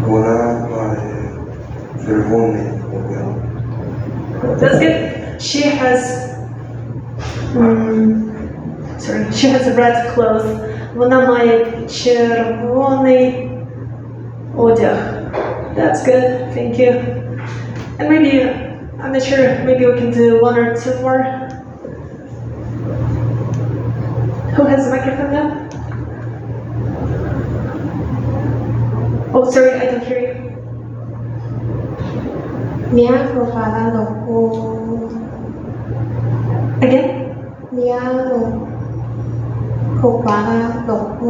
C: Вона має червоний одяг.
A: That's good. She has red clothes. Вона має червоний одяг. That's good. Thank you. And maybe, I'm not sure, maybe we can do one or two more. Who has the microphone now? Oh, sorry, I don't hear you.
D: Miago parado o
A: Again?
D: miago parado o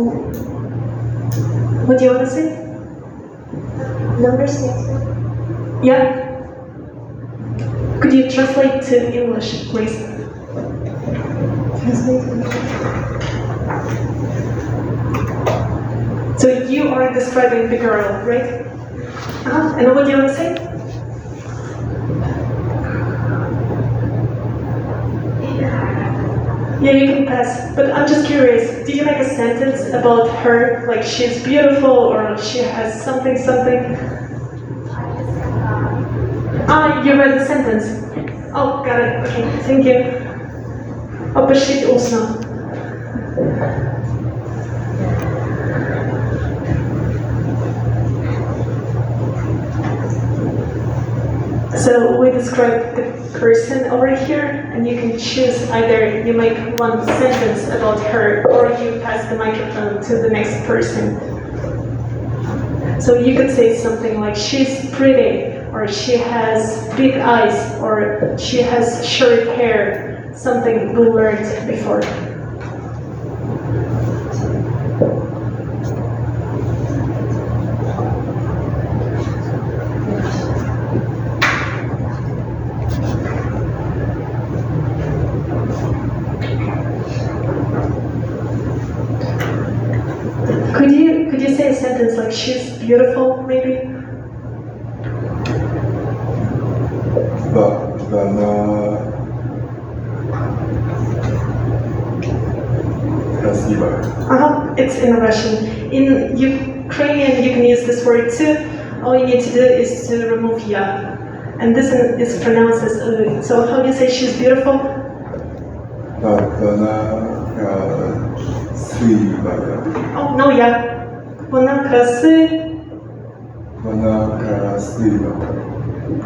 A: What do you want to say?
D: number 6.
A: Yeah? Could you translate to English, please? So you are describing the girl, right? And what do you want to say? Yeah, you can pass. But I'm just curious, did you make a sentence about her, like she's beautiful or she has something? You read the sentence. Oh, got it. Okay, thank you. Опишіть усно. So we describe the person over here, and you can choose either you make one sentence about her or you pass the microphone to the next person. So you could say something like, she's pretty, or she has big eyes, or she has short hair, something we learned before. Could you say a sentence like, she's beautiful, maybe?
C: Она красивая.
A: It's in Russian. In Ukrainian, you can use this word too. All you need to do is to remove ya. And this is pronounced as u. So how do you say she's beautiful?
C: Она красивая.
A: Oh, no ya. Вона красива.
C: Она красивая.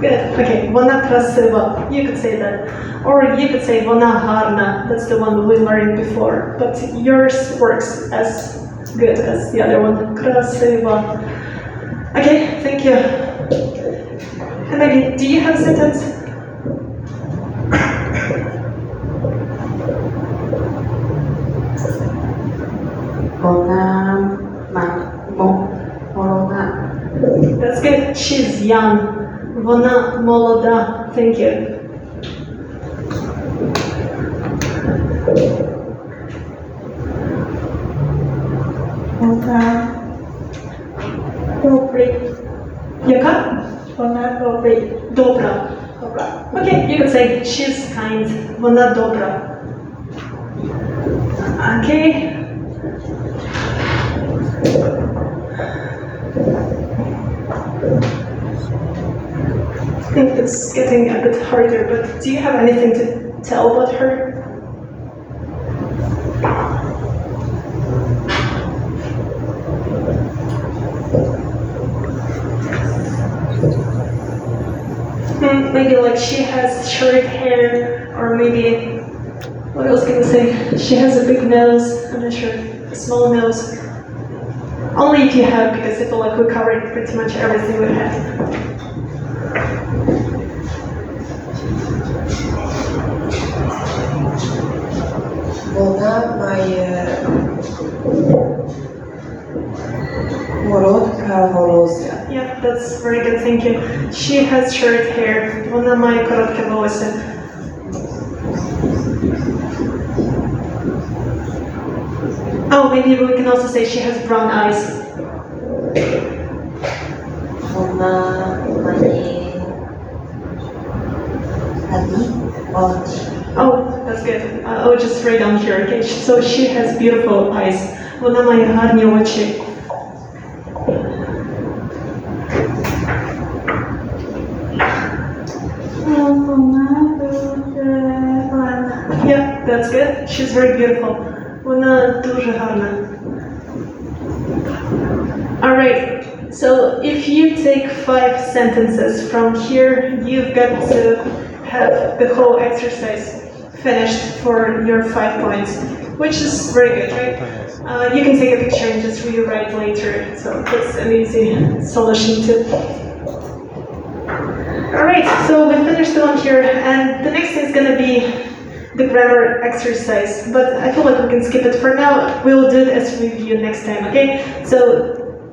A: Good. Okay, вона красива. You could say that. Or you could say вона гарна. That's the one we learned before. But yours works as good as the other one. Красива. Okay, thank you. And maybe, do you have a sentence? That's good. She's young. Вона молода. Thank you.
D: Вона добрий.
A: Яка?
D: Вона добрий.
A: Добра. Okay, you could say she's kind. Вона добра. Okay. I think it's getting a bit harder, but do you have anything to tell about her? Maybe like she has short hair, or maybe, what else can I say? She has a big nose, I'm not sure, a small nose. Only if you have, because I feel like we covered pretty much everything we had.
D: Вона має коротке волосся.
A: Yeah, that's very good, thank you. She has short hair. Вона має коротке волосся. Oh, maybe we can also say she has brown eyes.
D: Вона має гарні очі.
A: Oh, that's good. I'll just write down here, okay? So she has beautiful eyes. Вона має гарні очі. Yeah, that's good. She's very beautiful. Вона дуже гарна. Alright, so if you take 5 sentences from here, you've got to have the whole exercise finished for your 5 points, which is very good, right? You can take a picture and just rewrite later, so that's an easy solution too. Alright, so we finished the one here, and the next is going to be the grammar exercise, but I feel like we can skip it for now. We'll do it as review next time, okay? So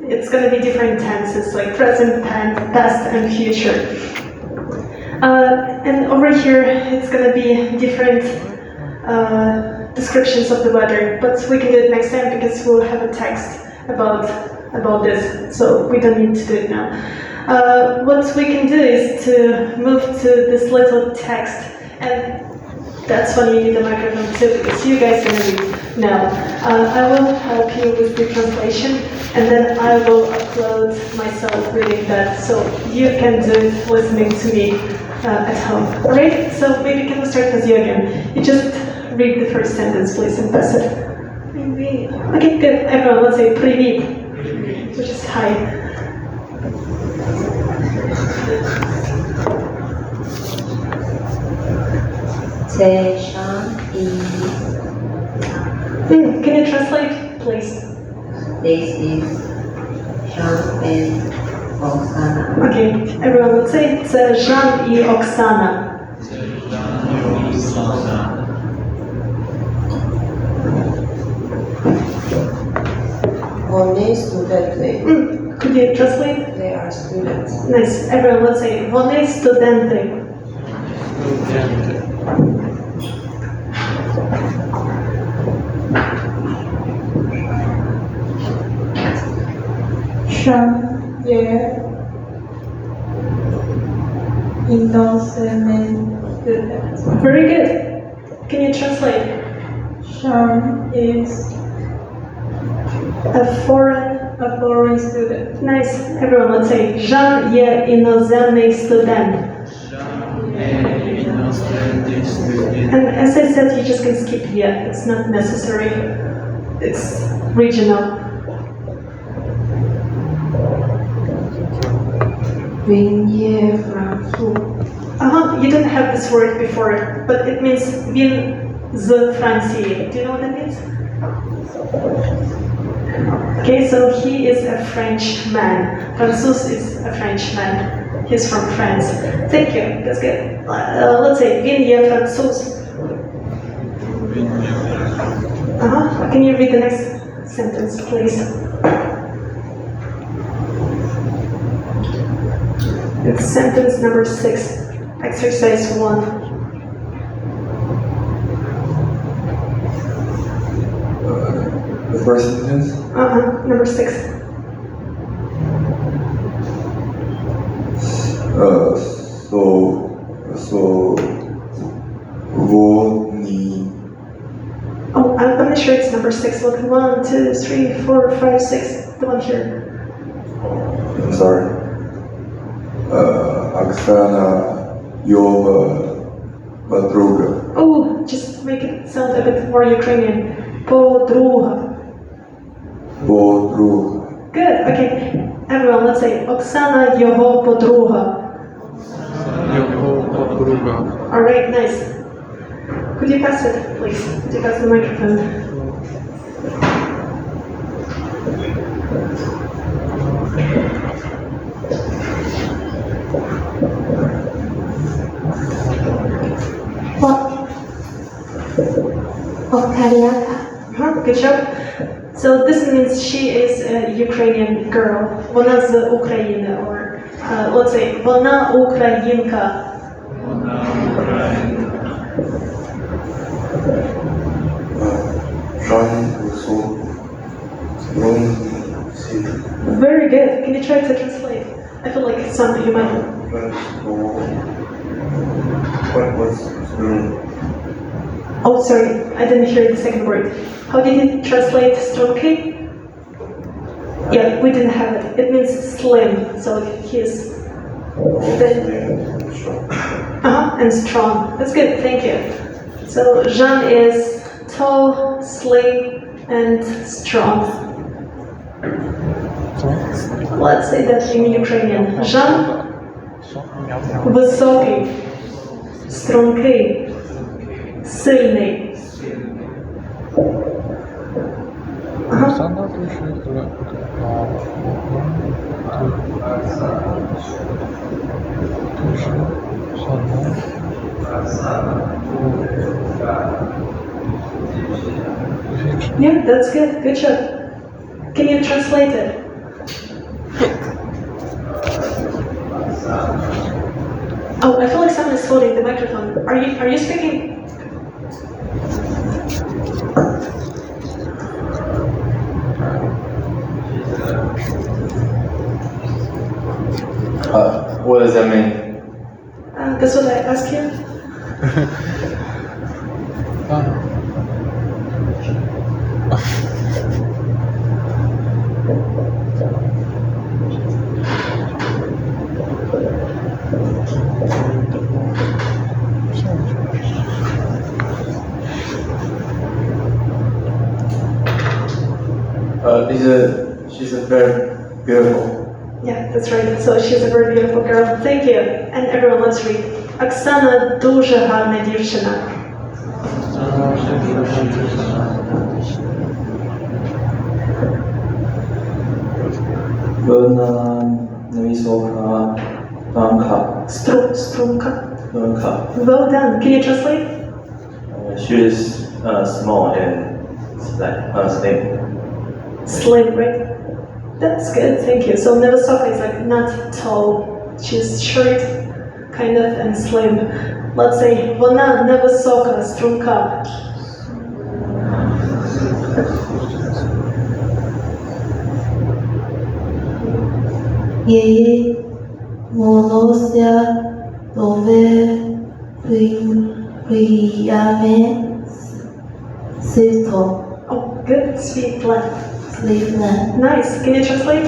A: it's going to be different tenses, like present, past, and future. And over here, it's gonna be different descriptions of the weather, but we can do it next time because we'll have a text about this, so we don't need to do it now. What we can do is to move to this little text, and that's when you need a microphone too, because you guys are gonna read now. I will help you with the translation, and then I will upload myself reading that, so you can do it listening to me at home. Alright, so maybe can we start with you again? You just read the first sentence, please, and pass it. Okay, good. Everyone, let's say привіт, which is hi.
D: Це Шан і
A: Can you translate, please?
D: This is Шан and Оксана.
A: Okay, everyone, let's say це Жан і Оксана.
D: Вони студенти.
A: Could you translate?
D: They are students.
A: Nice. Everyone, let's say вони студенти.
I: Шан є іноземний студент.
A: Very good. Can you translate?
I: Шан is
A: A foreign.
I: a foreign student.
A: Nice. Everyone, let's say Жан є іноземний студент. And as I said, you just can skip here. It's not necessary. It's regional.
I: Він є француз.
A: You didn't have this word before, but it means він з Франції. Do you know what that means? Okay, so he is a French man. Francouz is a French man. He's from France. Thank you. That's good. Let's say він є француз. Can you read the next sentence, please? It's sentence number 6, exercise 1.
C: The first sentence.
A: Number 6.
C: So вони.
A: Oh, I'm not sure it's number 6. Look, 1, 2, 3, 4, 5, 6. The one here.
C: I'm sorry. Оксана your подруга.
A: Oh, just make it sound a bit more Ukrainian. Подруга.
C: Подруга.
A: Good. Okay. Everyone, let's say Оксана його подруга.
F: Його подруга.
A: All right, nice. Could you pass it, please? Could you pass the microphone? Good job. So this means she is a Ukrainian girl. Вона з України, or let's say вона українка. Very good. Can you try to translate? I feel like some you might. Oh, sorry, I didn't hear the second word. How did you translate stroke? Yeah, we didn't have it. It means slim, so he's thin. And strong. That's good, thank you. So Jean is tall, slim, and strong. Let's say that in Ukrainian. Jean, високий, стрункий, сильний.
F: Оксана дуже
A: Yeah, that's good. Good job. Can you translate it? Oh, I feel like someone is holding the microphone. Are you speaking?
G: What does that mean?
A: That's what I asked you.
G: She's a very beautiful.
A: Yeah, that's right. So she's a very beautiful girl. Thank you. And everyone, let's read. Оксана дуже гарна дівчина.
G: Вона невисока, тонка.
A: Струнка.
G: Тонка.
A: Well done. Can you translate?
G: She is small and slim.
A: Slim, right? That's good. Thank you. So невисока is like not tall. She's short, kind of, and slim. Let's say вона невисока, струнка.
D: Її волосся довге прияме світло.
A: Oh, good. Світле.
D: Світле.
A: Nice. Can you translate?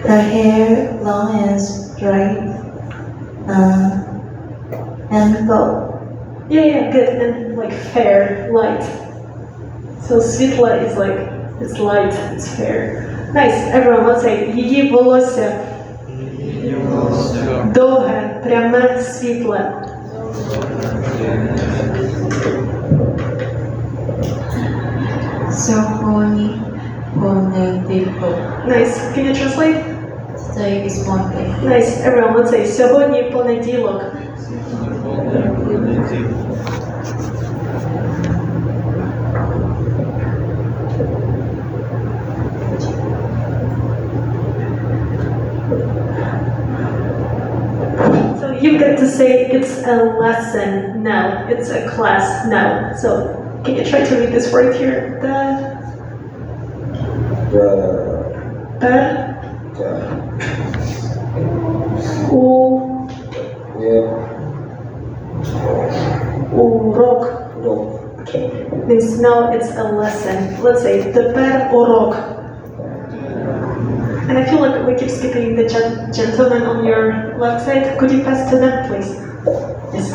D: Her hair long and straight and gold.
A: Yeah, good. And like fair, light. So світле is like, it's light, it's fair. Nice. Everyone, let's say її волосся довге, пряме, світле.
D: Symphony ponedілок.
A: Nice. Can you translate?
D: Today is Monday.
A: Nice. Everyone, let's say сьогодні понеділок. So you get to say it's a lesson now. It's a class now. So can you try to read this word here? Урок means now it's a lesson. Let's say тепер урок. And I feel like we keep skipping the gentleman on your left side. Could you pass to them, please? Yes.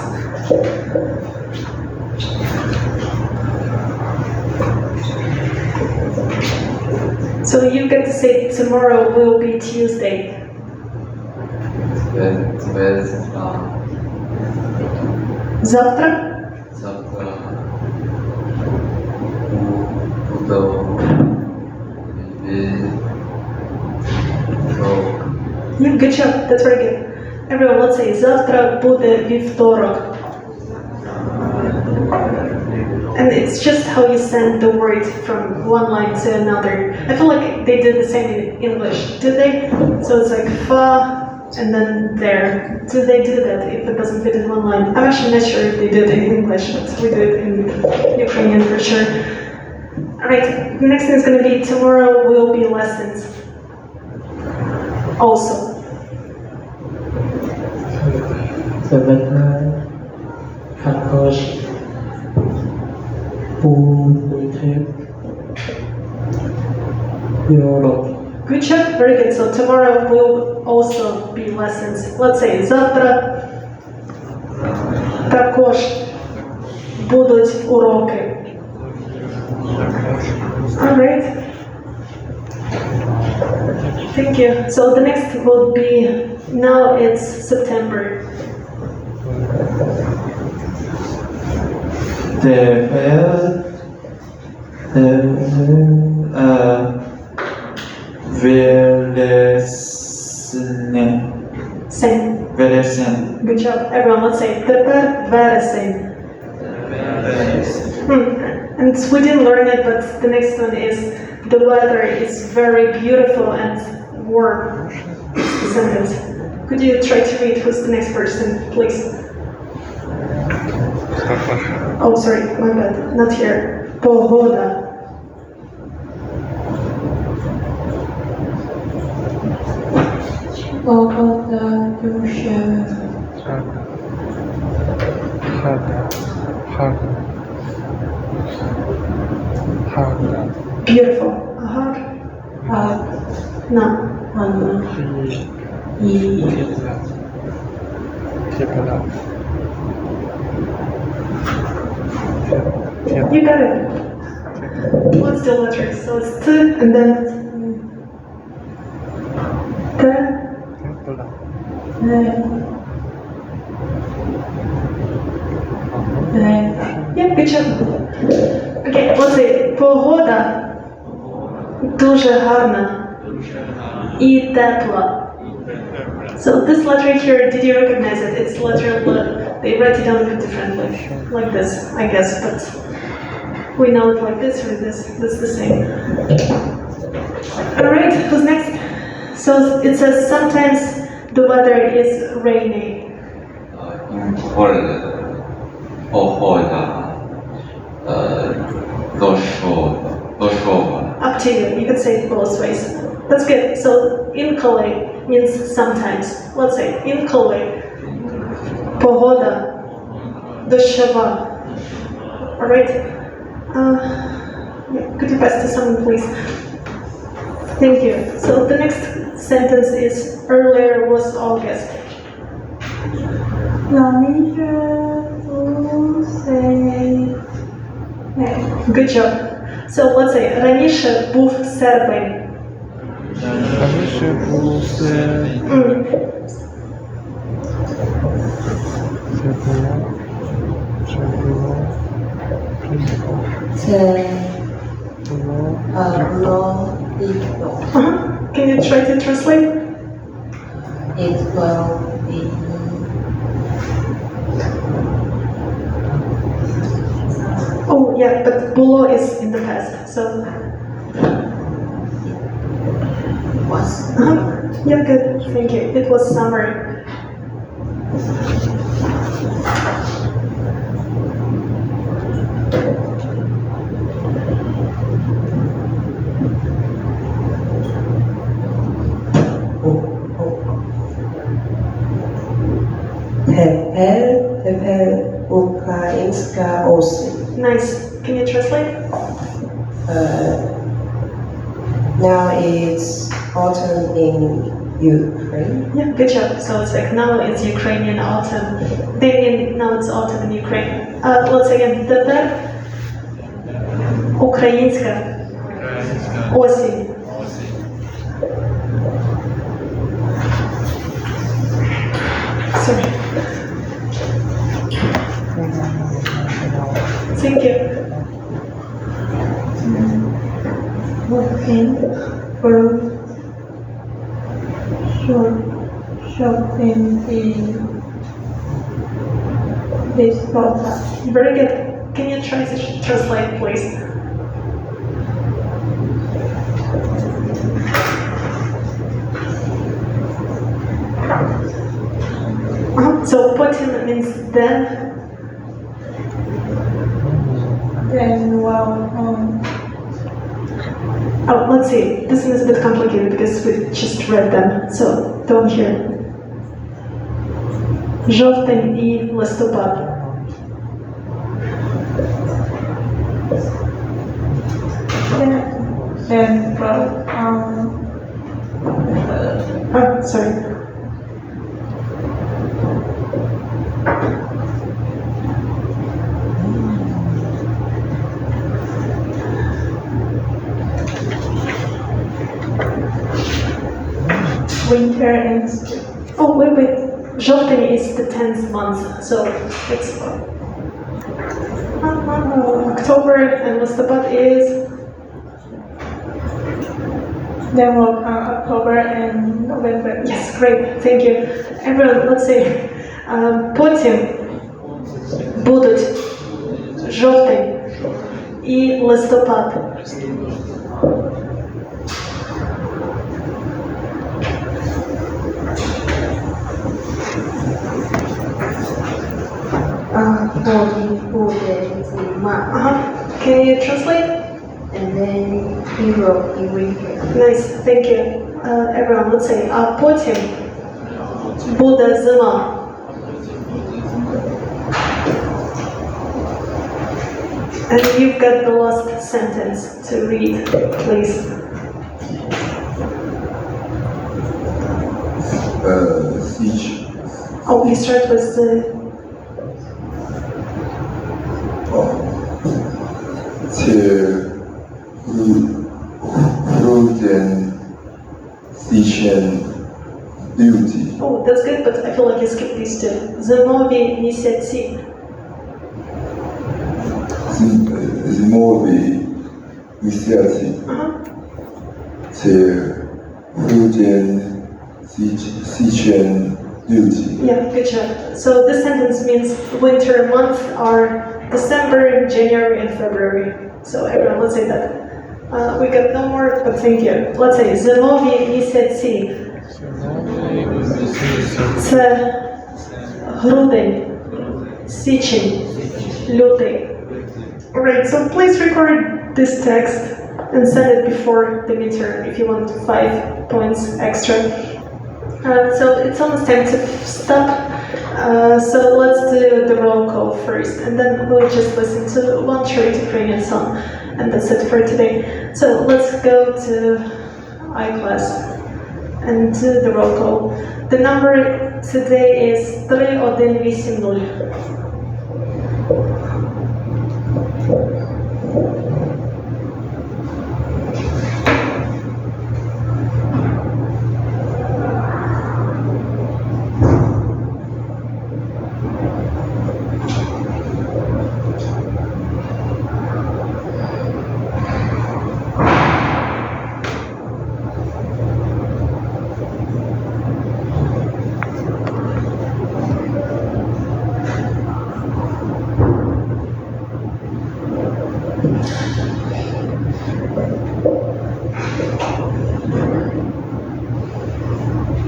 A: So you get to say tomorrow will be Tuesday. Завтра Yeah, good job. That's very good. Everyone, let's say завтра буде вівторок. And it's just how you send the word from one line to another. I feel like they did the same in English, did they? So it's like fa and then there. Do they do that if it doesn't fit in one line? I'm actually not sure if they did it in English, but we do it in Ukrainian for sure. Alright, the next thing is going to be tomorrow will be lessons. Also. Good job, very good. So tomorrow will also be lessons. Let's say завтра також будуть уроки. Alright. Thank you. So the next will be, now it's September. Same. Good job. Everyone, let's say тепер вересень. And we didn't learn it, but the next one is the weather is very beautiful and warm. It's the sentence. Could you try to read who's the next person, please? Oh, sorry, my bad. Not here. Pogoda.
D: Pogoda duże.
A: Beautiful. Ahar. No. You got it. What's the letters? So it's T and then T. Yeah, good job. Okay, let's say погода дуже гарна і тепла. So this letter here, did you recognize it? It's letter L. They write it down a bit differently, like this, I guess, but we know it like this or this. That's the same. All right, who's next? So it says sometimes the weather is rainy. Up to you. You can say it both ways. That's good. So incoly means sometimes. Let's say incoly. Погода дощова. All right. Yeah, could you pass to someone, please? Thank you. So the next sentence is earlier was August. Good job. So let's say раніше був серпень. Can you try to translate?
D: It will be
A: Oh yeah, but було is in the past, so.
D: was.
A: Yeah, good. Thank you. It was summer.
J: Тепер українська осінь.
A: Nice. Can you translate?
J: Now it's autumn in Ukraine.
A: Yeah, good job. So it's like now it's Ukrainian autumn. Now it's autumn in Ukraine. Let's say again. Тепер українська осінь. Sorry. Thank you.
I: Working for shopping in this product.
A: Very good. Can you try to translate, please? So потім means then.
I: Then
A: Oh, let's see. This one is a bit complicated because we just read them. So down here. Жовтень і листопад.
I: and
A: Oh, sorry.
I: winter and
A: Oh, wait. Жовтень is the 10th month, so it's October and листопад is
I: then will come October and November.
A: yes, great, thank you. Everyone, let's say потім будуть жовтень і листопад.
D: буде зима.
A: Can you translate?
D: And then Europe in winter.
A: Nice, thank you. Everyone, let's say, а потім буде зима. And you've got the last sentence to read, please.
C: Siege.
A: Oh, you start with the...
C: Duty.
A: Oh, that's good, but I feel like you skipped these two. Зимові місяці.
C: Зимові місяці. Це грудень, січень, duty.
A: Yeah, good job. So this sentence means winter months are December, January, and February. So everyone, let's say that. We got no more, but thank you. Let's say зимові місяці. Це грудень, січень, лютий. Alright, so please record this text and send it before the midterm if you want 5 points extra. So it's almost time to stop. So let's do the roll call first, and then we'll just listen to one short Ukrainian song, and that's it for today. So let's go to I-class and do the roll call. The number today is 3180.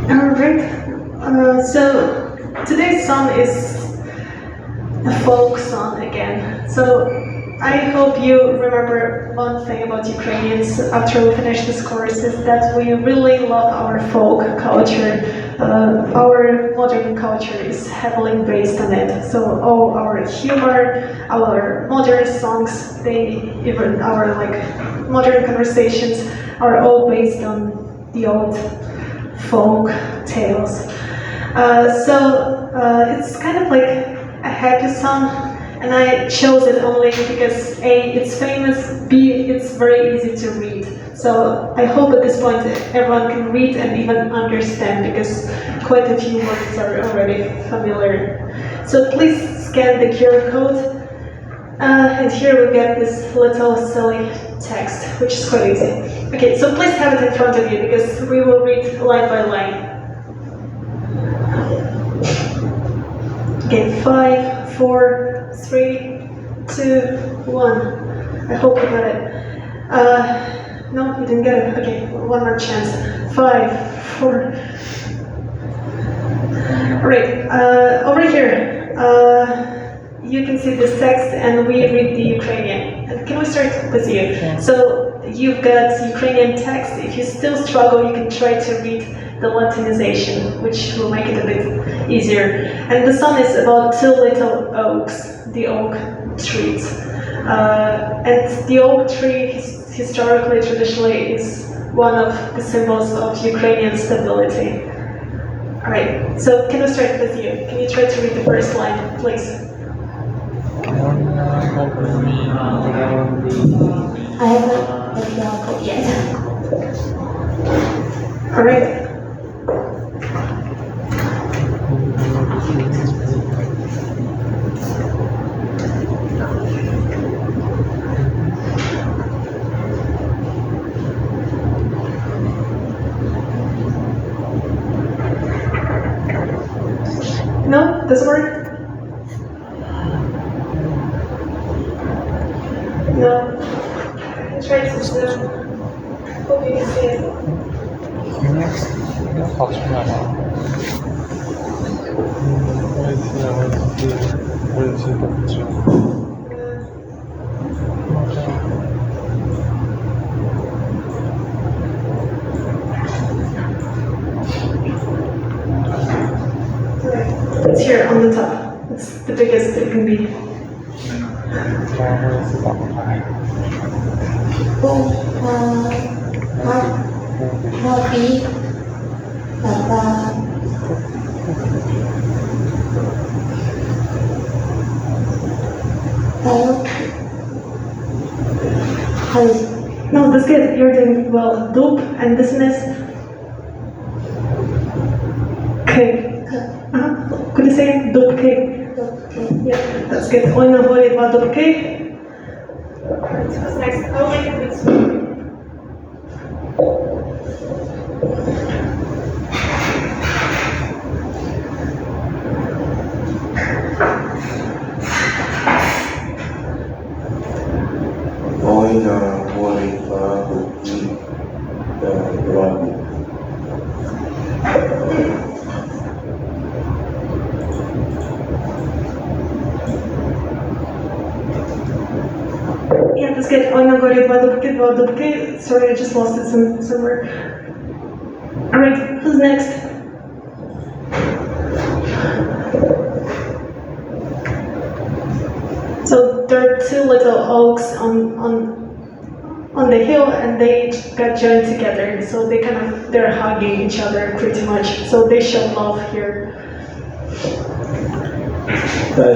A: Alright, so today's song is a folk song again. So I hope you remember one thing about Ukrainians after we finish this course is that we really love our folk culture. Our modern culture is heavily based on it. So all our humor, our modern songs, even our modern conversations are all based on the old folk tales. It's kind of like a happy song, and I chose it only because A, it's famous, B, it's very easy to read. So I hope at this point everyone can read and even understand, because quite a few words are already familiar. So please scan the QR code, and here we get this little silly text, which is quite easy. Okay, so please have it in front of you, because we will read line by line. Okay, 5, 4, 3, 2, 1. I hope you got it. No, you didn't get it. Okay, one more chance. 5, 4. Alright, over here, you can see this text and we read the Ukrainian. Can we start with you? So you've got Ukrainian text. If you still struggle, you can try to read the Latinization, which will make it a bit easier. And the song is about two little oaks, the oak trees. And the oak tree, historically, traditionally, is one of the symbols of Ukrainian stability. All right, so can we start with you? Can you try to read the first line, please?
D: I haven't the QR code yet.
A: All right. No, doesn't work. No. Try to zoom. Hope you can see it.
F: 그냥 박수나 我也是不知道。
A: It's here on the top. It's the biggest it can be.
F: 我也是打不开。
D: hoa bí và
A: No, that's good. You're doing well. Dup and this is K. Could you say dup K? Yeah, that's good. Oi na hoi va dup K. What's next? I'll make it this way.
C: Oi na hoi va dup K.
A: Yeah, that's good. Oi na gori va dup K. Sorry, I just lost it somewhere. Alright, who's next? So there are two little oaks on the hill, and they got joined together. So they're hugging each other pretty much. So they show love here.
C: 在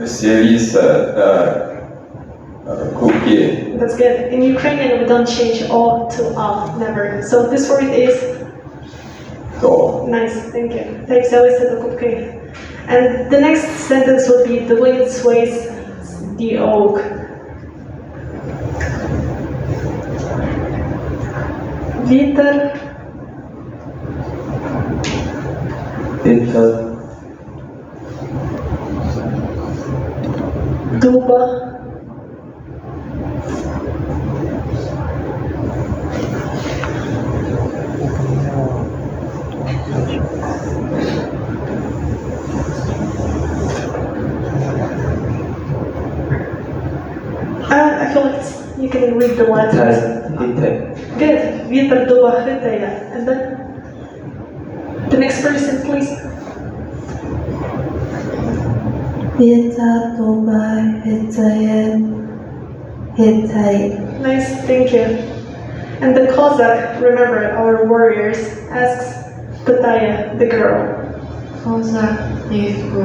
C: 协议的cookie
A: That's good. In Ukrainian, we don't change all to never. So this word is
C: go.
A: nice. Thank you. Так взяли себе кубки. And the next sentence would be the wind sways the oak. Вітер
G: Вітер
A: дуба I feel like you can read the letters.
G: Вітер
A: Good. Вітер дуба хитає. And then the next person, please.
J: Vita Toba Hitaye Hittite.
A: Nice, thank you. And the Cossack, remember, our warriors, asks Pataya, the girl.
J: Kosa Nifu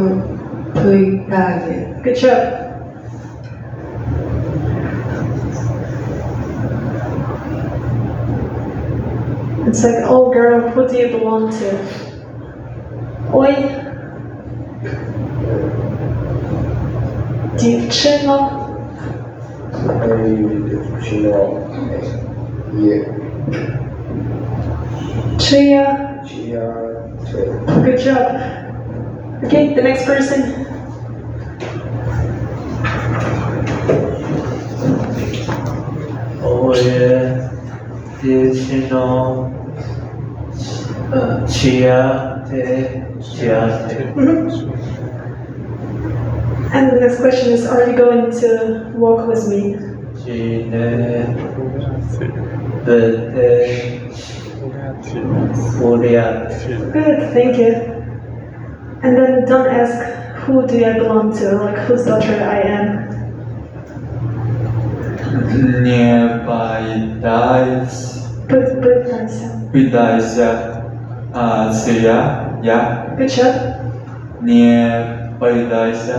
J: Puikage.
A: Good job. It's like, oh girl, who do you belong to? Oi. Дівчино. Chia. Good job. Okay, the next person.
G: 오예 대신호 치아테
A: And the next question is, are you going to walk with me?
G: 지네 베테 우리야
A: Good, thank you. And then don't ask, who do I belong to? Like, whose daughter I am.
G: не бойтайся
A: Пытайся.
G: ция
A: Good job.
G: не бойтайся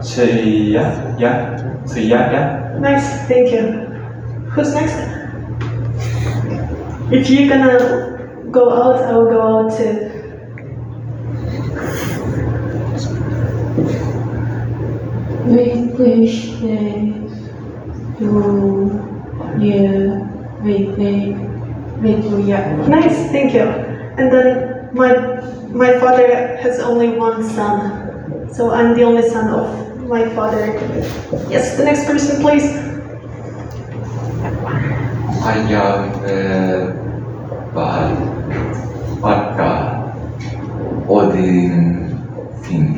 G: ция
A: Nice, thank you. Who's next? If you're gonna go out, I will go out too.
J: We wish you
A: Nice, thank you. And then my father has only one son, so I'm the only son of my father. Yes, the next person, please.
H: 바까 어디
C: 어린 신.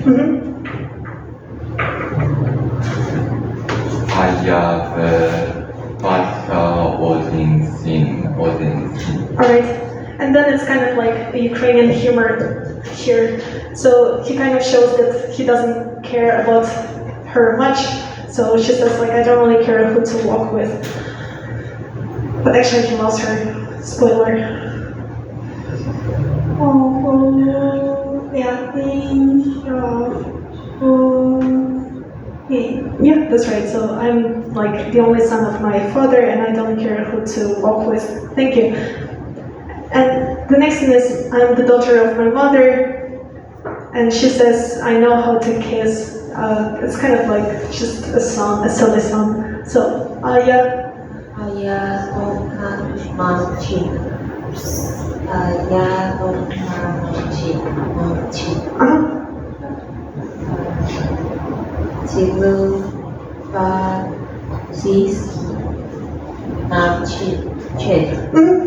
C: 하야베 바카 어린 신.
A: Alright, and then it's kind of like a Ukrainian humor here. So he kind of shows that he doesn't care about her much. So she says like, I don't really care who to walk with. But actually he loves her. Spoiler. Yeah, that's right. So I'm like the only son of my father and I don't care who to walk with. Thank you. And the next thing is I'm the daughter of my mother and she says I know how to kiss. It's kind of like just a song, a silly song. So Aya.
J: Aya Manchi. Aya Manchi. 지금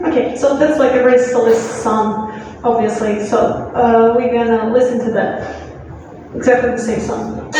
A: Okay, so that's like a very silly song, obviously. So we're gonna listen to that. Exactly the same song.